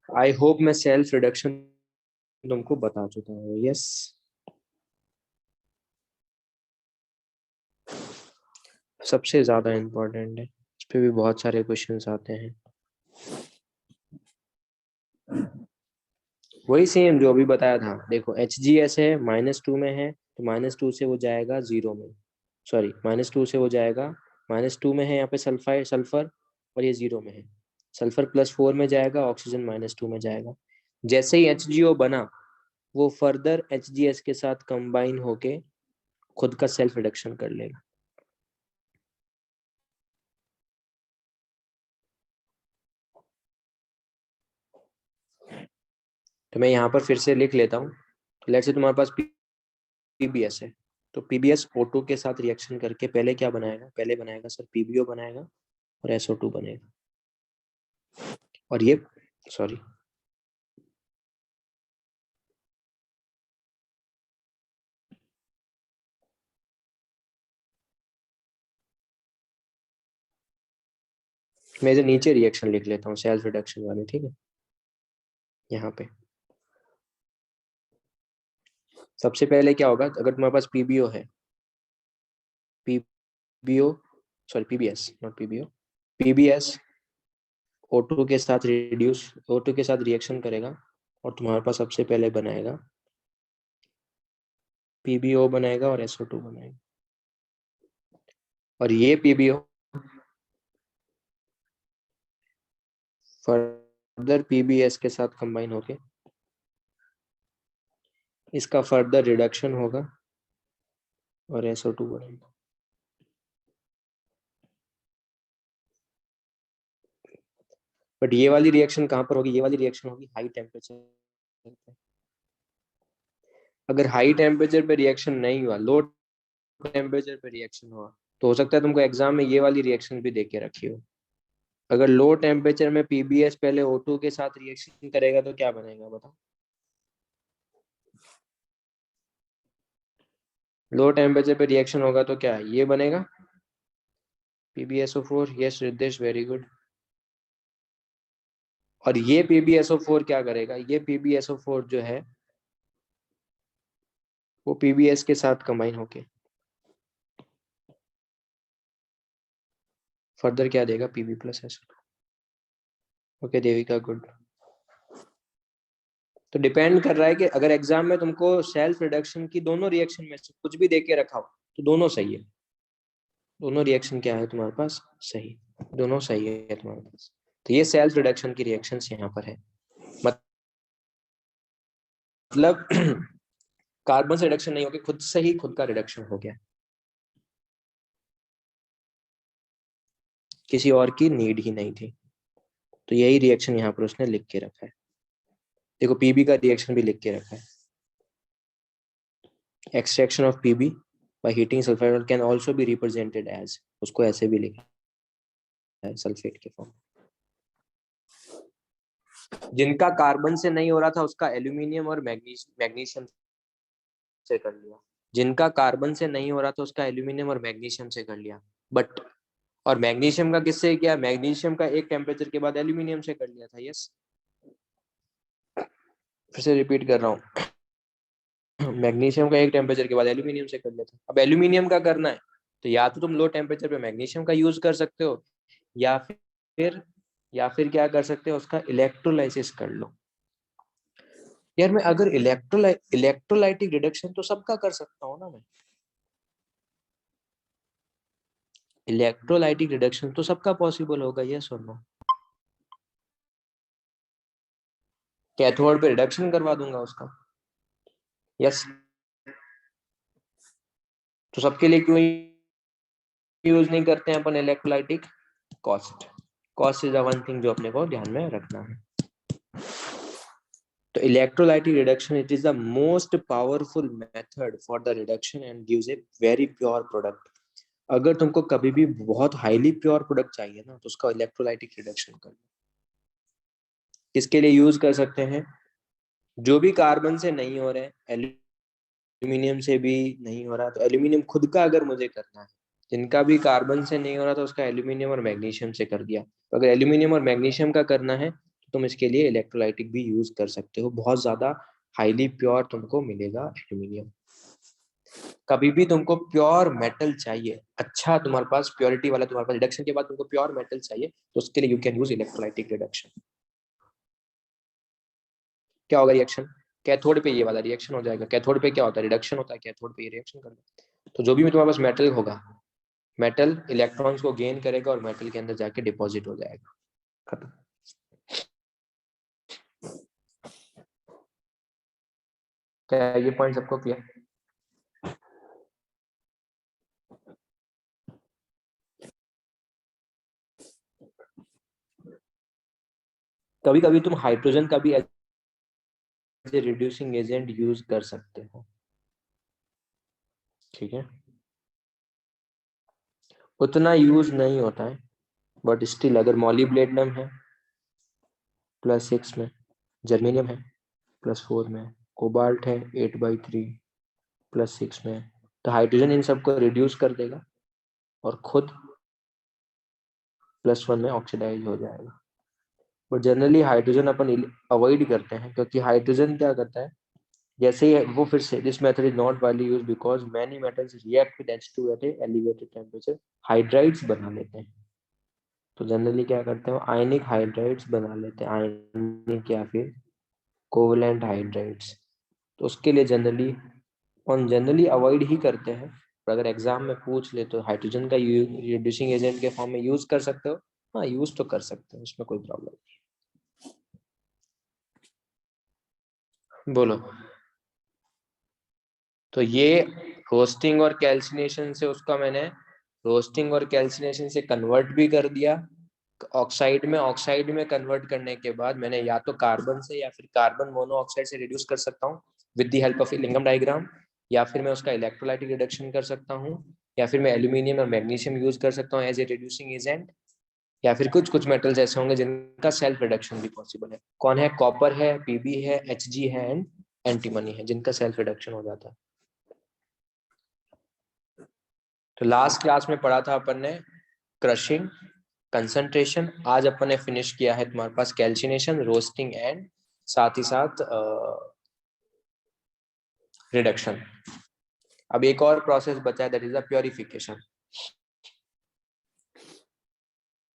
आई होप मैं सेल्फ रिडक्शन तुमको बता चुका हूँ। यस, सबसे ज्यादा इम्पोर्टेंट है, इस पे भी बहुत सारे क्वेश्चंस आते हैं। वही सेम जो अभी बताया था, देखो HgS है, -2 में है, तो -2 से वो जाएगा 0 में, सॉरी -2 से वो जाएगा, -2 में है यहाँ पे सल्फाइड सल्फर, और ये 0 में है। सल्फर +4 में जाएगा, ऑक्सीजन -2 में जाएगा। जैसे ही HgO बना, वो फर्दर HgS के साथ कंबाइन होके खुद का सेल्फ रिडक्शन कर लेगा। तो मैं यहाँ पर फिर से लिख लेता हूँ। लेट्स से तुम्हारे पास PBS है, तो PBS O2 के साथ रिएक्शन करके पहले क्या बनाएगा, पहले बनाएगा सर PBO बनाएगा और SO2 बनेगा। और ये सॉरी मैं इधर नीचे रिएक्शन लिख लेता हूँ सेल्फ रिडक्शन वाले, ठीक है। यहाँ पे सबसे पहले क्या होगा, अगर तुम्हारे पास PBO है, PBO sorry PBS not PBO, PBS O2 के साथ O2 के साथ रिएक्शन करेगा और तुम्हारे पास सबसे पहले बनाएगा PBO बनाएगा और SO2 बनाएगा। और ये PBO फर्दर PBS के साथ कंबाइन होके इसका फर्दर रिडक्शन होगा और SO2 बनेगा। बट ये वाली रिएक्शन कहाँ पर होगी, ये वाली रिएक्शन होगी हाई टेम्परेचर पे। अगर हाई टेम्परेचर पे रिएक्शन नहीं हुआ, लो टेम्परेचर पे रिएक्शन हुआ, तो हो सकता है तुमको एग्जाम में ये वाली रिएक्शन भी देके रखी हो। अगर लो टेम्परेचर में PBS पहले O2 के साथ रिएक्शन करेगा तो क्या बनेगा बताओ। लो टेम्परेचर पे रिएक्शन होगा तो क्या ये बनेगा PbSO4। Yes Riddhesh, very good. और ये PbSO4 क्या करेगा, ये PbSO4 जो है वो PBS के साथ कंबाइन होके फर्दर क्या देगा, Pb+SO2। Okay Devika, good. तो डिपेंड कर रहा है कि अगर एग्जाम में तुमको सेल्फ रिडक्शन की दोनों रिएक्शन में से कुछ भी देके रखा हो तो दोनों सही है। दोनों रिएक्शन क्या है तुम्हारे पास, सही, दोनों सही है तुम्हारे पास। तो ये सेल्फ रिडक्शन की रिएक्शंस यहाँ पर है। मतलब कार्बन से रिडक्शन नहीं होगी, खुद से ही खुद का रिडक्शन हो गया, किसी और की नीड ही नहीं थी। तो यही रिएक्शन यहाँ पर उसने लिख के रखा है। देखो पीबी का रिएक्शन भी लिख के रखा है, extraction of PB by heating sulphide can also be represented as, उसको ऐसे भी लिखा है सल्फेट के फॉर्म। जिनका कार्बन से नहीं हो रहा था उसका एल्यूमिनियम और मैग्नीशियम से कर लिया, जिनका कार्बन से नहीं हो रहा था उसका एल्यूमिनियम और मैग्नीशियम से कर लिया। बट और मैग्नीशियम का किससे किया, मैग्नीशियम का एक टेम्परेचर के बाद एल्यूमिनियम से कर लिया था। यस, फिर से रिपीट कर रहा हूँ, मैग्नीशियम का एक टेम्परेचर के बाद एल्यूमिनियम से कर लिया था। अब एल्यूमिनियम का करना है तो या तो तुम लो टेम्परेचर पे मैग्नीशियम का यूज कर सकते हो या फिर क्या कर सकते हैं, उसका इलेक्ट्रोलाइसिस कर लो। यार मैं अगर इलेक्ट्रोलाइटिक रिडक्शन तो सबका कर सकता हूँ ना, मैं इलेक्ट्रोलाइटिक रिडक्शन तो सबका पॉसिबल होगा, ये सुनो। कैथोड पे रिडक्शन करवा दूंगा उसका, यस। तो सबके लिए क्यों यूज नहीं करते हैं अपन electrolytic? Cost is one thing जो अपने को ध्यान में रखना है। तो electrolytic reduction, it is the most powerful method for the reduction and gives a very pure product. अगर तुमको कभी भी बहुत हाईली प्योर प्रोडक्ट चाहिए ना, तो उसका इलेक्ट्रोलाइटिक रिडक्शन कर लो। किसके लिए यूज कर सकते हैं? जो भी कार्बन से नहीं हो रहे, एल्यूमिनियम से भी नहीं हो रहा, तो एल्यूमिनियम खुद का अगर मुझे करना है, जिनका भी कार्बन से नहीं हो रहा तो उसका एल्यूमिनियम और मैग्नीशियम से कर दिया। तो अगर एल्यूमिनियम और मैग्नीशियम का करना है तो तुम इसके लिए इलेक्ट्रोलाइटिक भी यूज कर सकते हो, बहुत ज्यादा हाईली प्योर तुमको मिलेगा एल्यूमिनियम। कभी भी तुमको प्योर मेटल चाहिए, अच्छा तुम्हारे पास प्योरिटी वाला, तुम्हारे पास रिडक्शन के बाद तुमको प्योर मेटल चाहिए, तो उसके लिए you can use electrolytic reduction. क्या होगा रिएक्शन? कैथोड पे ये वाला रिएक्शन हो जाएगा। कैथोड पे क्या होता है? रिडक्शन होता है। कैथोड पे ये रिएक्शन कर दो। तो जो भी तुम्हारे पास मेटल होगा, मेटल इलेक्ट्रॉन्स को गेन करेगा और मेटल के अंदर जाके डिपॉजिट हो जाएगा, खत्म। क्या ये पॉइंट सबको क्लियर? कभी कभी तुम हाइड्रोजन का भी as a reducing agent use कर सकते हो, ठीक है। उतना यूज नहीं होता है, बट स्टिल अगर मॉलिब्डेनम है +6 में, जर्मेनियम है +4 में, कोबाल्ट है 8/3 +6 में, तो हाइड्रोजन इन सबको रिड्यूस कर देगा और खुद +1 में ऑक्सीडाइज हो जाएगा। But generally hydrogen upon avoid करते हैं, क्योंकि हाइड्रोजन क्या करता है, जैसे ही वो फिर से this method is not widely used because many metals react with H2 at a elevated temperature, hydrides बना लेते हैं। तो जनरली क्या करते हैं, आयनिक हाइड्राइड्स बना लेते हैं, आयनिक या फिर कोवलेंट हाइड्राइड्स। तो उसके लिए जनरली अवॉइड ही करते हैं। पर अगर एग्जाम में पूछ ले तो हाइड्रोजन का रिड्यूसिंग एजेंट के फॉर्म में यूज कर सकते हो, हाँ यूज तो कर सकते हो, उसमें कोई प्रॉब्लम नहीं। बोलो। तो ये रोस्टिंग और कैल्सिनेशन से उसका मैंने रोस्टिंग और कैल्सिनेशन से कन्वर्ट भी कर दिया ऑक्साइड में कन्वर्ट करने के बाद मैंने या तो कार्बन से या फिर कार्बन मोनोऑक्साइड से रिड्यूस कर सकता हूँ with the help of lingam diagram, या फिर मैं उसका इलेक्ट्रोलाइटिक रिडक्शन कर सकता हूँ, या फिर मैं एल्यूमिनियम और मैग्नीशियम यूज कर सकता हूँ एज ए रिड्यूसिंग एजेंट, या फिर कुछ मेटल्स ऐसे होंगे जिनका सेल्फ रिडक्शन भी पॉसिबल है। कौन है? कॉपर है, पीबी है, Hg है एंड एंटीमनी है, जिनका सेल्फ रिडक्शन हो जाता है। तो लास्ट क्लास में पढ़ा था अपन ने क्रशिंग, कंसंट्रेशन। आज अपन ने फिनिश किया है तुम्हारे पास कैल्सिनेशन, रोस्टिंग एंड साथ ही साथ रिडक्शन। अब एक और प्रोसेस बचा है, दैट इज द प्योरिफिकेशन।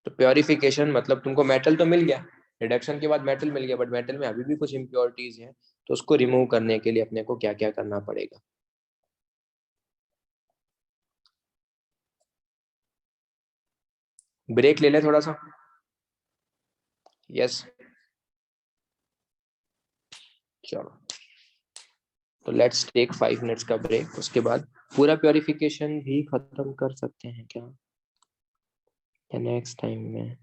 तो प्योरिफिकेशन मतलब तुमको मेटल तो मिल गया, रिडक्शन के बाद मेटल मिल गया, बट मेटल में अभी भी कुछ इम्प्योरिटीज हैं, तो उसको रिमूव करने के लिए अपने को क्या क्या करना पड़ेगा। ब्रेक ले ले थोड़ा सा, यस चलो। तो लेट्स टेक 5 मिनट्स का ब्रेक, उसके बाद पूरा प्योरिफिकेशन भी खत्म कर सकते हैं क्या, या नेक्स्ट टाइम में।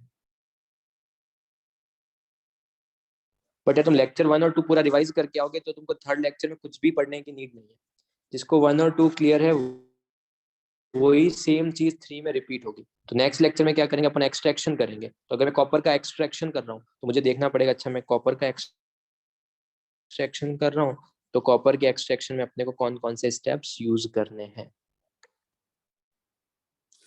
बट तुम लेक्चर 1 और 2 पूरा रिवाइज करके आओगे तो तुमको थर्ड लेक्चर में कुछ भी पढ़ने की नीड नहीं है। जिसको 1 और 2 क्लियर है वही सेम चीज 3 में रिपीट होगी। तो नेक्स्ट लेक्चर में क्या करेंगे, अपन एक्सट्रैक्शन करेंगे। तो अगर मैं कॉपर का एक्सट्रैक्शन कर रहा हूँ तो मुझे देखना पड़ेगा, अच्छा मैं कॉपर का एक्सट्रैक्शन कर रहा हूँ तो कॉपर के एक्सट्रैक्शन में अपने को कौन कौन से स्टेप्स यूज करने हैं।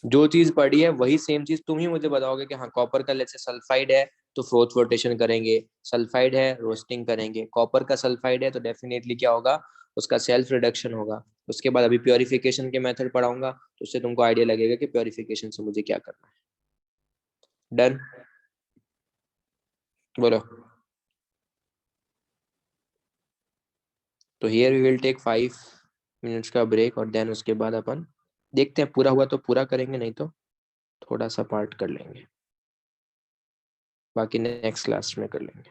जो चीज पढ़ी है वही सेम चीज तुम ही मुझे बताओगे कि हाँ कॉपर का लेट्स से सल्फाइड है तो फोर्थ रोटेशन करेंगे, सल्फाइड है रोस्टिंग करेंगे, कॉपर का सल्फाइड है तो डेफिनेटली क्या होगा, उसका सेल्फ रिडक्शन होगा। उसके बाद अभी प्योरिफिकेशन के मेथड पढ़ाऊंगा तो उससे तुमको आइडिया लगेगा कि प्योरिफिकेशन से मुझे क्या करना है। डन, बोलो। तो here we will take 5 minutes का ब्रेक और देन उसके बाद अपन देखते हैं, पूरा हुआ तो पूरा करेंगे, नहीं तो थोड़ा सा पार्ट कर लेंगे, बाकी नेक्स्ट क्लास में कर लेंगे।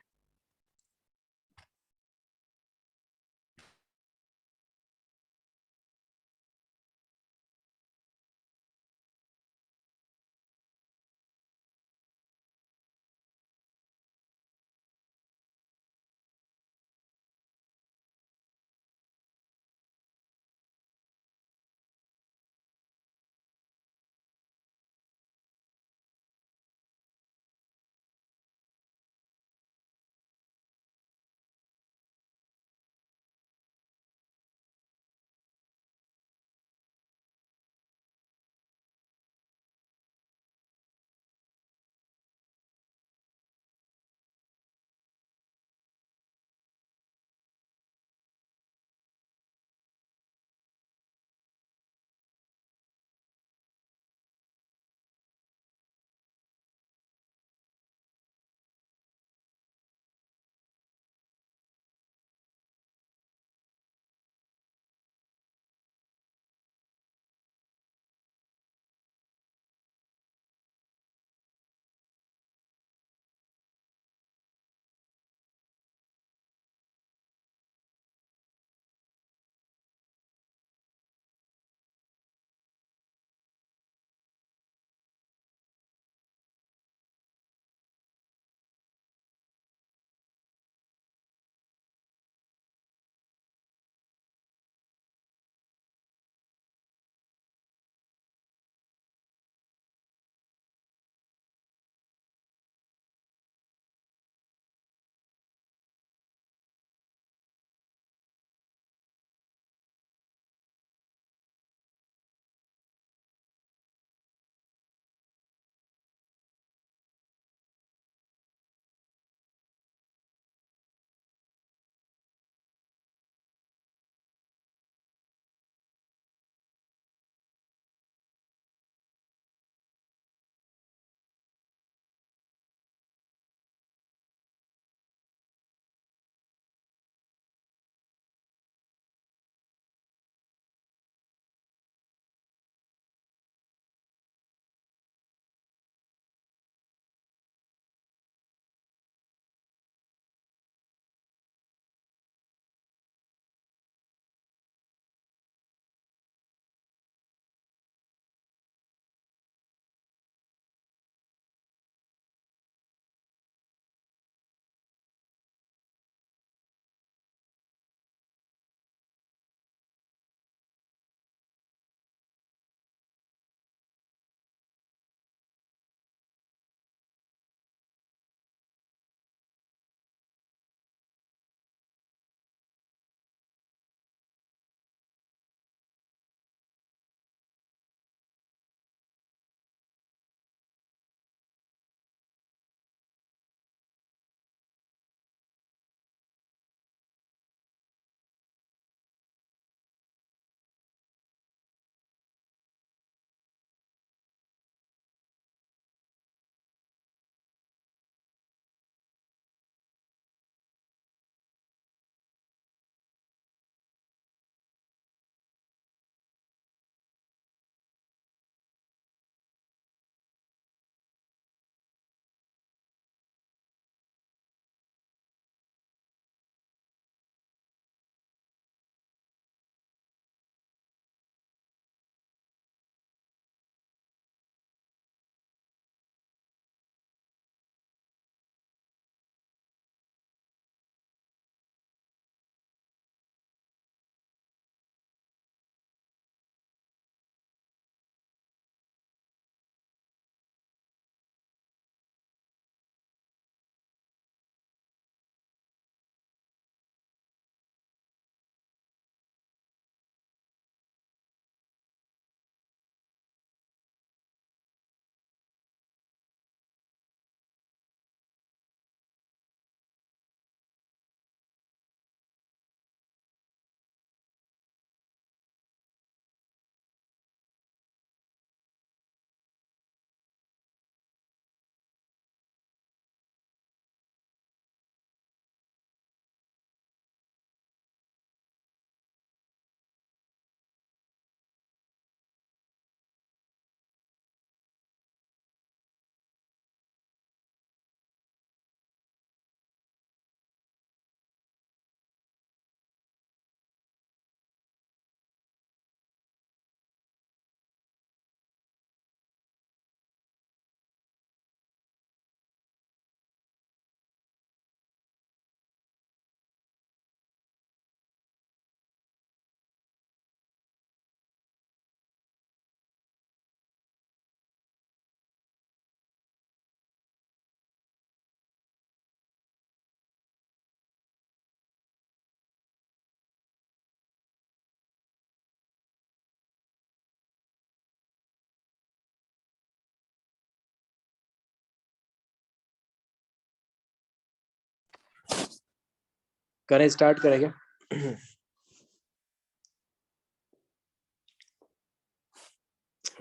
करें, स्टार्ट करें क्या?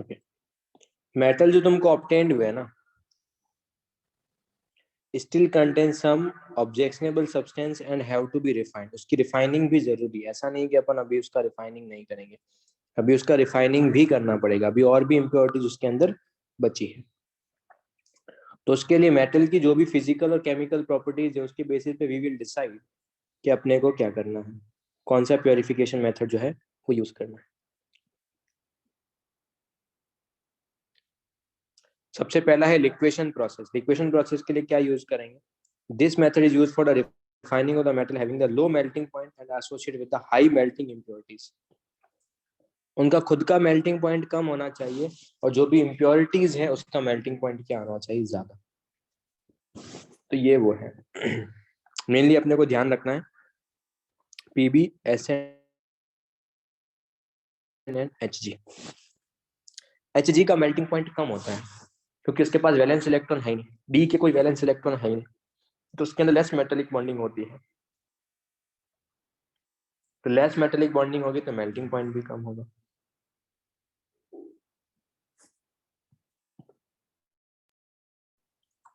ओके, मेटल जो तुमको ऑब्टेन्ड हुए ना, still contain some objectionable substance and have to be refined. उसकी रिफाइनिंग भी जरूरी है, ऐसा नहीं कि अपन अभी उसका रिफाइनिंग नहीं करेंगे, अभी उसका रिफाइनिंग भी करना पड़ेगा, अभी और भी इम्प्योरिटीज उसके अंदर बची है। तो उसके लिए मेटल की जो भी फिजिकल और केमिकल प्रॉपर्टीज है उसके बेसिस पे वी विल डिसाइड कि अपने को क्या करना है, कौन सा प्योरिफिकेशन मेथड जो है वो यूज करना है। सबसे पहला है लिक्वेशन प्रोसेस। लिक्वेशन प्रोसेस के लिए क्या यूज करेंगे? This method is use for the refining of the metal having the low melting point and associated with the high melting impurities. उनका खुद का मेल्टिंग पॉइंट कम होना चाहिए और जो भी इम्प्योरिटीज है उसका मेल्टिंग पॉइंट क्या आना चाहिए, ज्यादा। तो ये वो है मेनली अपने को ध्यान रखना है PB, SN and HG. HG का मेल्टिंग पॉइंट कम होता है क्योंकि उसके पास वैलेंस इलेक्ट्रॉन है नहीं, डी के कोई वैलेंस इलेक्ट्रॉन है नहीं, तो उसके अंदर लेस मेटेलिक बॉन्डिंग होती है। तो लेस मेटेलिक बॉन्डिंग होगी तो मेल्टिंग पॉइंट भी कम होगा।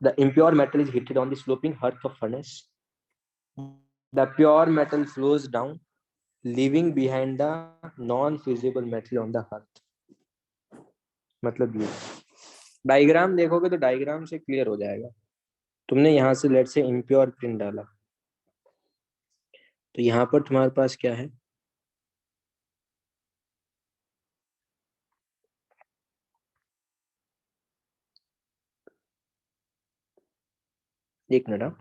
The impure metal is heated on the sloping hearth of furnace. The pure metal flows down, leaving behind the non-fusible metal on the hearth. मतलब ये diagram देखोगे तो डायग्राम से clear हो जाएगा। तुमने यहाँ से लेट से इम्प्योर प्रिंट डाला, तो यहाँ पर तुम्हारे पास क्या है, एक मिनट।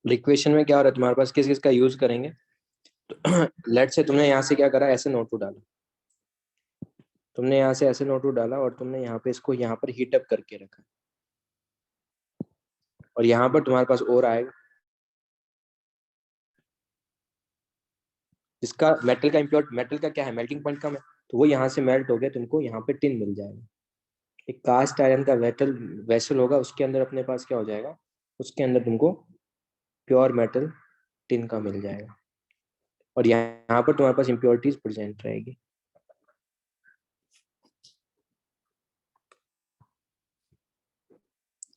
लिक्वेशन में क्या हो रहा है तुम्हारे पास, किस किस का यूज करेंगे? तो लेट से तुमने यहाँ से क्या करा, ऐसे नोट डाला, तुमने यहाँ से ऐसे नोट डाला और तुमने यहाँ पे इसको यहाँ पर हीट अप करके रखा, और यहाँ पर तुम्हारे पास और आएगा जिसका मेटल का इम्प्योर, मेटल का क्या है, मेल्टिंग पॉइंट कम है, तो वो यहाँ से मेल्ट हो गया, तुमको यहाँ पे टिन मिल जाएगा। एक कास्ट आयरन का वेटल वेसल होगा, उसके अंदर अपने पास क्या हो जाएगा, उसके अंदर तुमको प्योर मेटल टिन का मिल जाएगा, और यहाँ पर तुम्हारे पास इम्प्योरिटीज प्रेजेंट रहेगी।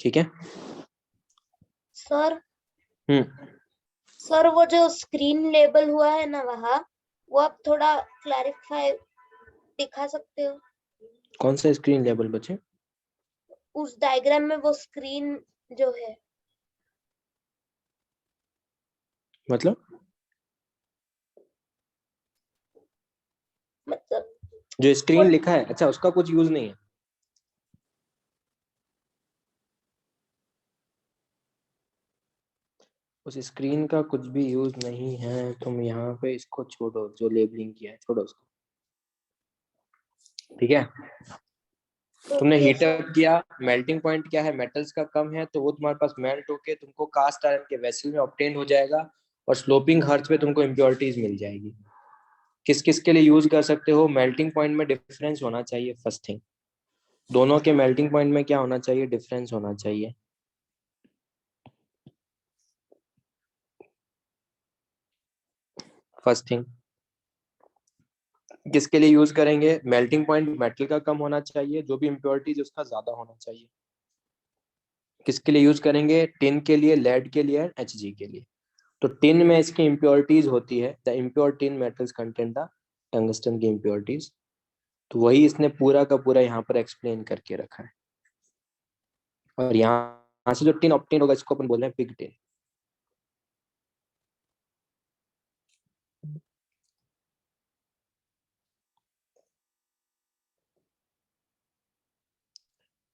ठीक है, सर हम्म सर वो जो स्क्रीन लेबल हुआ है ना वहाँ, वो आप थोड़ा क्लैरिफाई दिखा सकते हो? कौन सा स्क्रीन लेवल बचे? उस डायग्राम में वो स्क्रीन जो है, मतलब मतलब जो स्क्रीन लिखा है, अच्छा उसका कुछ यूज नहीं है। उस स्क्रीन का कुछ भी यूज नहीं है, तुम यहाँ पे इसको छोड़ो, जो लेबलिंग किया है छोड़ो उसको, ठीक है। तुमने ओके हीट सर। अप किया, मेल्टिंग पॉइंट क्या है, मेटल्स का कम है, तो वो तुम्हारे पास मेल्ट होके तुमको कास्ट आयरन के वेसल में ऑब्टेन हो जाएगा, और स्लोपिंग हर्ट्ज पे तुमको इम्प्योरिटीज मिल जाएगी। किस किस के लिए यूज कर सकते हो? मेल्टिंग पॉइंट में डिफरेंस होना चाहिए, फर्स्ट थिंग। दोनों के मेल्टिंग पॉइंट में क्या होना चाहिए? डिफरेंस होना चाहिए। First thing. किसके लिए यूज करेंगे? मेल्टिंग पॉइंट मेटल का कम होना चाहिए, जो भी इम्प्योरिटीज उसका ज्यादा होना चाहिए। किसके लिए यूज करेंगे? टिन के लिए, लेड के लिए, एचजी के लिए। तो टिन में इसकी इम्प्योरिटीज होती है, the impure tin metals contain the tungsten की इम्प्योरिटीज। तो वही इसने पूरा का पूरा यहाँ पर एक्सप्लेन करके रखा है। और यहाँ से जो टिन ऑब्टेन होगा, इसको अपन बोल रहे हैं पिग टिन।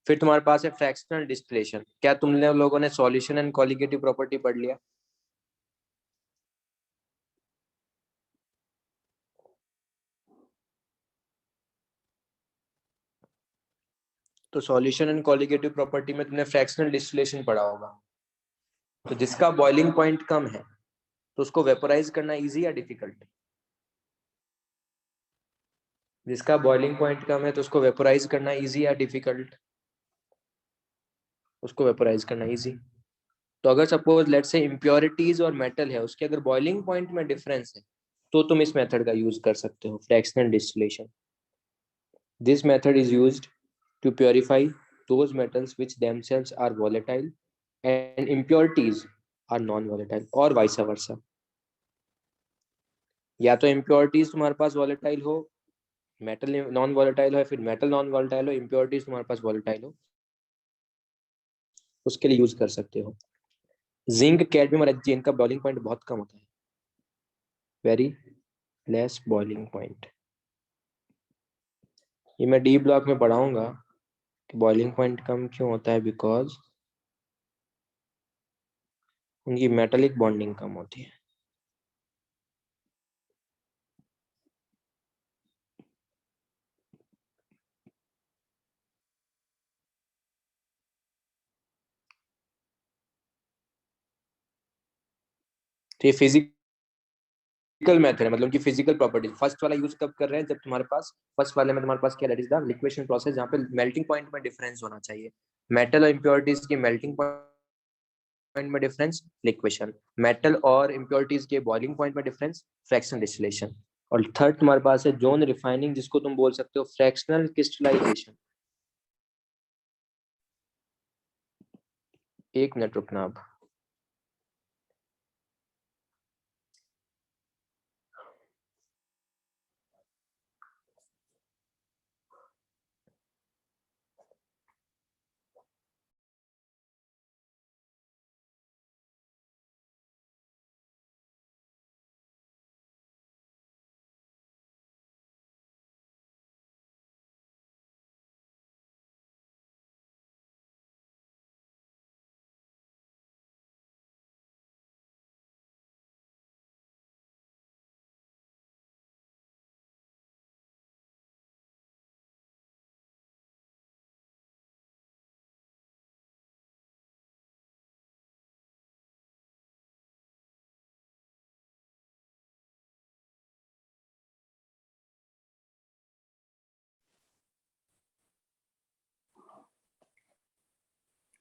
फिर तुम्हारे पास है फ्रैक्शनल डिस्टिलेशन। क्या तुमने लोगों ने सॉल्यूशन एंड कॉलिगेटिव प्रॉपर्टी पढ़ लिया? तो सॉल्यूशन एंड कॉलिगेटिव प्रॉपर्टी में तुमने फ्रैक्शनल डिस्टिलेशन पढ़ा होगा। तो जिसका बॉइलिंग पॉइंट कम है, तो उसको वेपोराइज करना इजी या डिफिकल्ट? जिसका बॉइलिंग पॉइंट कम है, तो उसको वेपोराइज करना इजी या डिफिकल्ट? उसको वेपोराइज करना इजी। तो अगर सपोज लेट से इम्प्योरिटीज और मेटल है, उसके अगर बॉइलिंग पॉइंट में डिफरेंस है, तो तुम इस मेथड का यूज कर सकते हो, fractional distillation. This method is used to purify those metals which themselves are volatile and impurities are non-volatile, और vice versa। या तो impurities तुम्हारे पास volatile हो, मेटल नॉन वोलेटाइल हो, फिर मेटल नॉन वोलेटाइल हो, impurities तुम्हारे पास volatile हो, उसके लिए यूज कर सकते हो। जिंक, कैडमियम और एचजी, इनका बॉइलिंग पॉइंट बहुत कम होता है, वेरी लेस बॉइलिंग पॉइंट। ये मैं डी ब्लॉक में पढ़ाऊंगा कि बॉइलिंग पॉइंट कम क्यों होता है, बिकॉज उनकी मेटालिक बॉन्डिंग कम होती है। तो ये फिजिकल मेथड है, मतलब कि फिजिकल प्रॉपर्टी। फर्स्ट वाला यूज कब कर रहे हैं? जब तुम्हारे पास फर्स्ट वाले में तुम्हारे पास क्या, that is the liquation process, जहाँ पे मेल्टिंग पॉइंट में डिफरेंस होना चाहिए। मेटल और इम्प्योरिटीज की मेल्टिंग पॉइंट में डिफरेंस, लिक्वेशन। मेटल और इम्प्योरिटीज के बॉइलिंग पॉइंट में डिफरेंस, फ्रैक्शनल डिस्टिलेशन। और थर्ड तुम्हारे पास है जोन रिफाइनिंग, जिसको तुम बोल सकते हो फ्रैक्शनल क्रिस्टलाइजेशन। एक मिनट रुकना आप।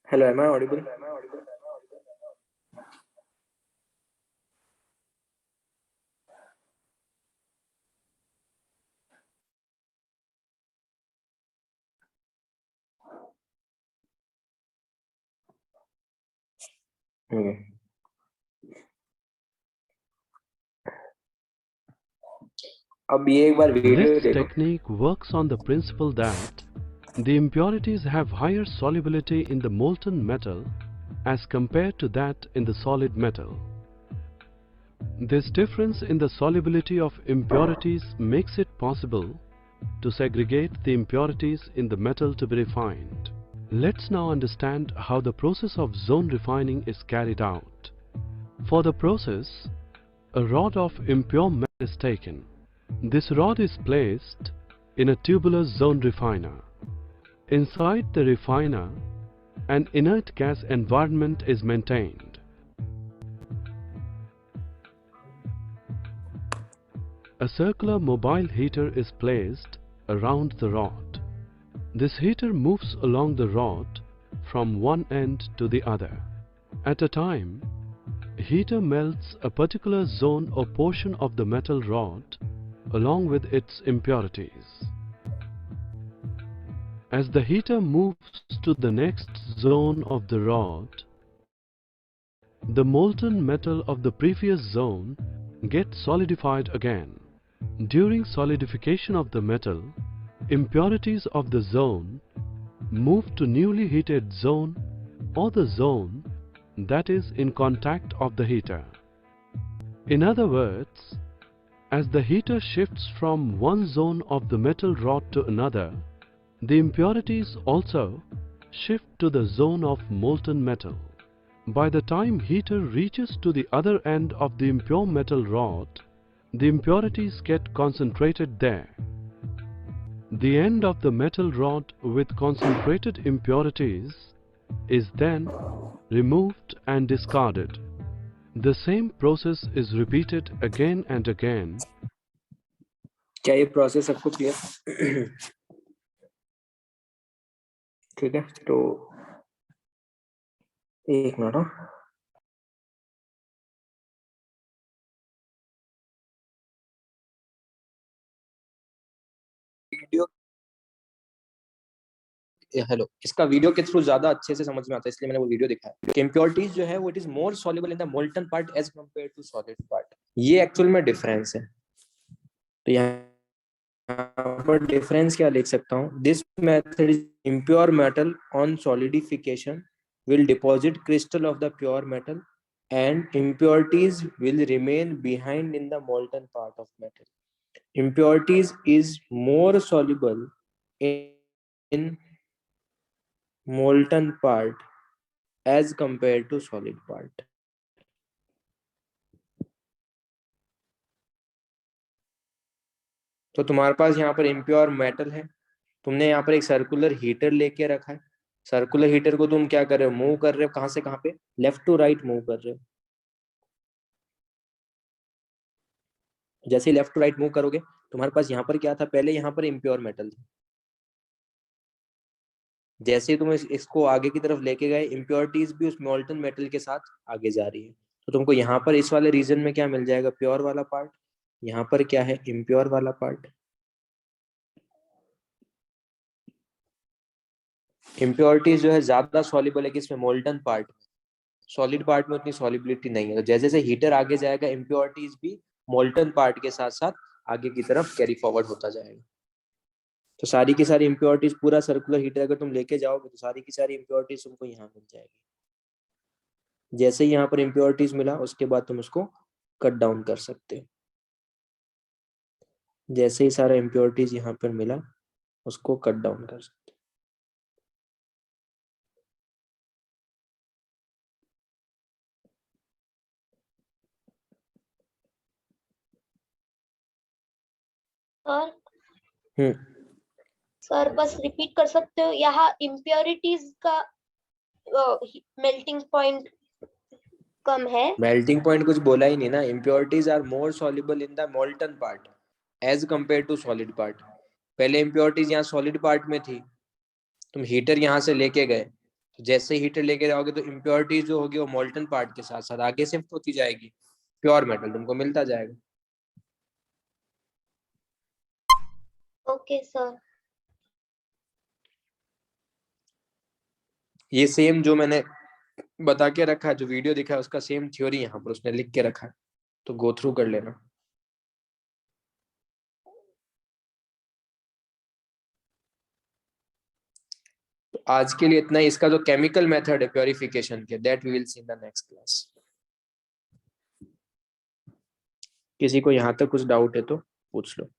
Hello, am I audible? अब ये एक बार वीडियो This देखो। technique works on the principle that the impurities have higher solubility in the molten metal as compared to that in the solid metal. This difference in the solubility of impurities makes it possible to segregate the impurities in the metal to be refined. Let's now understand how the process of zone refining is carried out. For the process, a rod of impure metal is taken. This rod is placed in a tubular zone refiner. Inside the refiner, an inert gas environment is maintained. A circular mobile heater is placed around the rod. This heater moves along the rod from one end to the other. At a time, heater melts a particular zone or portion of the metal rod along with its impurities. As the heater moves to the next zone of the rod, the molten metal of the previous zone gets solidified again. During solidification of the metal, impurities of the zone move to newly heated zone or the zone that is in contact of the heater. In other words, as the heater shifts from one zone of the metal rod to another, the impurities also shift to the zone of molten metal. By the time heater reaches to the other end of the impure metal rod, the impurities get concentrated there. The end of the metal rod with concentrated impurities is then removed and discarded. The same process is repeated again and again. क्या ये process सबको clear? ठीक है, तो एक minute. Video, hello, इसका video के through ज्यादा अच्छे से समझ में आता है, इसलिए मैंने वो वीडियो दिखाया कि इम्प्योरिटीज जो है वो it is more soluble in the molten part as compared to solid part. ये एक्चुअल में डिफरेंस है। तो यहाँ पर डिफरेंस क्या लिख सकता हूँ? This method is impure metal on solidification will deposit crystal of the pure metal and impurities will remain behind in the molten part of metal. Impurities is more soluble in molten part as compared to solid part. तो तुम्हारे पास यहाँ पर impure metal है, तुमने यहाँ पर एक circular heater लेके रखा है। सर्कुलर हीटर को तुम क्या कर रहे हो? मूव कर रहे हो। कहां से कहां पे? लेफ्ट टू राइट मूव कर रहे हो। जैसे लेफ्ट टू राइट मूव करोगे, तुम्हारे पास यहाँ पर क्या था? पहले यहाँ पर इम्प्योर मेटल था। जैसे ही तुम इसको आगे की तरफ लेके गए, इम्प्योरिटीज भी उस मोल्टन मेटल के साथ आगे जा रही है। तो तुमको यहाँ पर इस वाले रीजन में क्या मिल जाएगा? प्योर वाला पार्ट। यहाँ पर क्या है? इम्प्योर वाला पार्ट। इम्प्योरिटीज जो है ज्यादा सॉल्युबल है किसमें? Molten part. सॉलिड पार्ट में उतनी सॉल्युबिलिटी नहीं है। तो जैसे जैसे हीटर आगे जाएगा, इम्प्योरिटीज भी मोल्टन पार्ट के साथ साथ आगे की तरफ कैरी फॉरवर्ड होता जाएगा। तो सारी की सारी इम्प्योरिटीज, पूरा सर्कुलर हीटर अगर तुम लेके जाओगे तो सारी की सारी इम्प्योरिटीज तुमको यहाँ मिल जाएगी। जैसे ही यहाँ पर इम्प्योरिटीज मिला, उसके बाद तुम उसको कट डाउन कर सकते हो। जैसे ही सारा इम्प्योरिटीज यहाँ पर मिला, उसको कट डाउन कर सकते हो। सर सर बस रिपीट कर सकते हो? यहाँ इम्प्योरिटीज का मेल्टिंग पॉइंट कम है। मेल्टिंग पॉइंट कुछ बोला ही नहीं ना। Impurities are more soluble in the molten part as compare to solid part. पहले इम्प्योरिटीज यहाँ सॉलिड पार्ट में थी, तुम हीटर यहाँ से लेके गए, तो जैसे हीटर लेके जाओगे तो इम्प्योरिटीज जो होगी वो मोल्टन पार्ट के साथ साथ आगे शिफ्ट होती जाएगी, प्योर मेटल तुमको मिलता जाएगा। Okay sir. ये सेम जो मैंने बता के रखा है, जो वीडियो दिखा है उसका सेम थ्योरी यहाँ पर उसने लिख के रखा है, तो गो थ्रू कर लेना। तो आज के लिए इतना ही। इसका जो केमिकल मेथड है प्योरिफिकेशन के, that we will see in the next class. किसी को यहाँ तक कुछ डाउट है तो पूछ लो।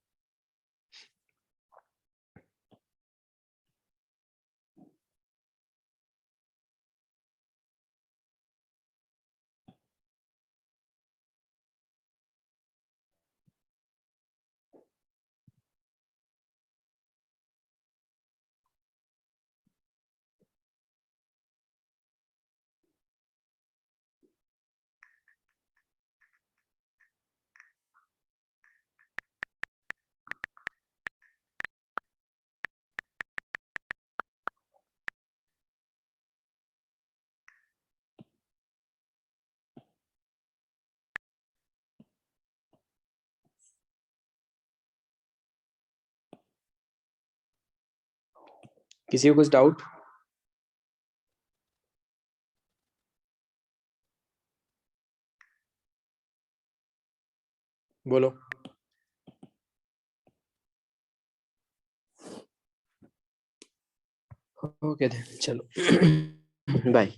किसी को कुछ डाउट? बोलो। ओके चलो बाय।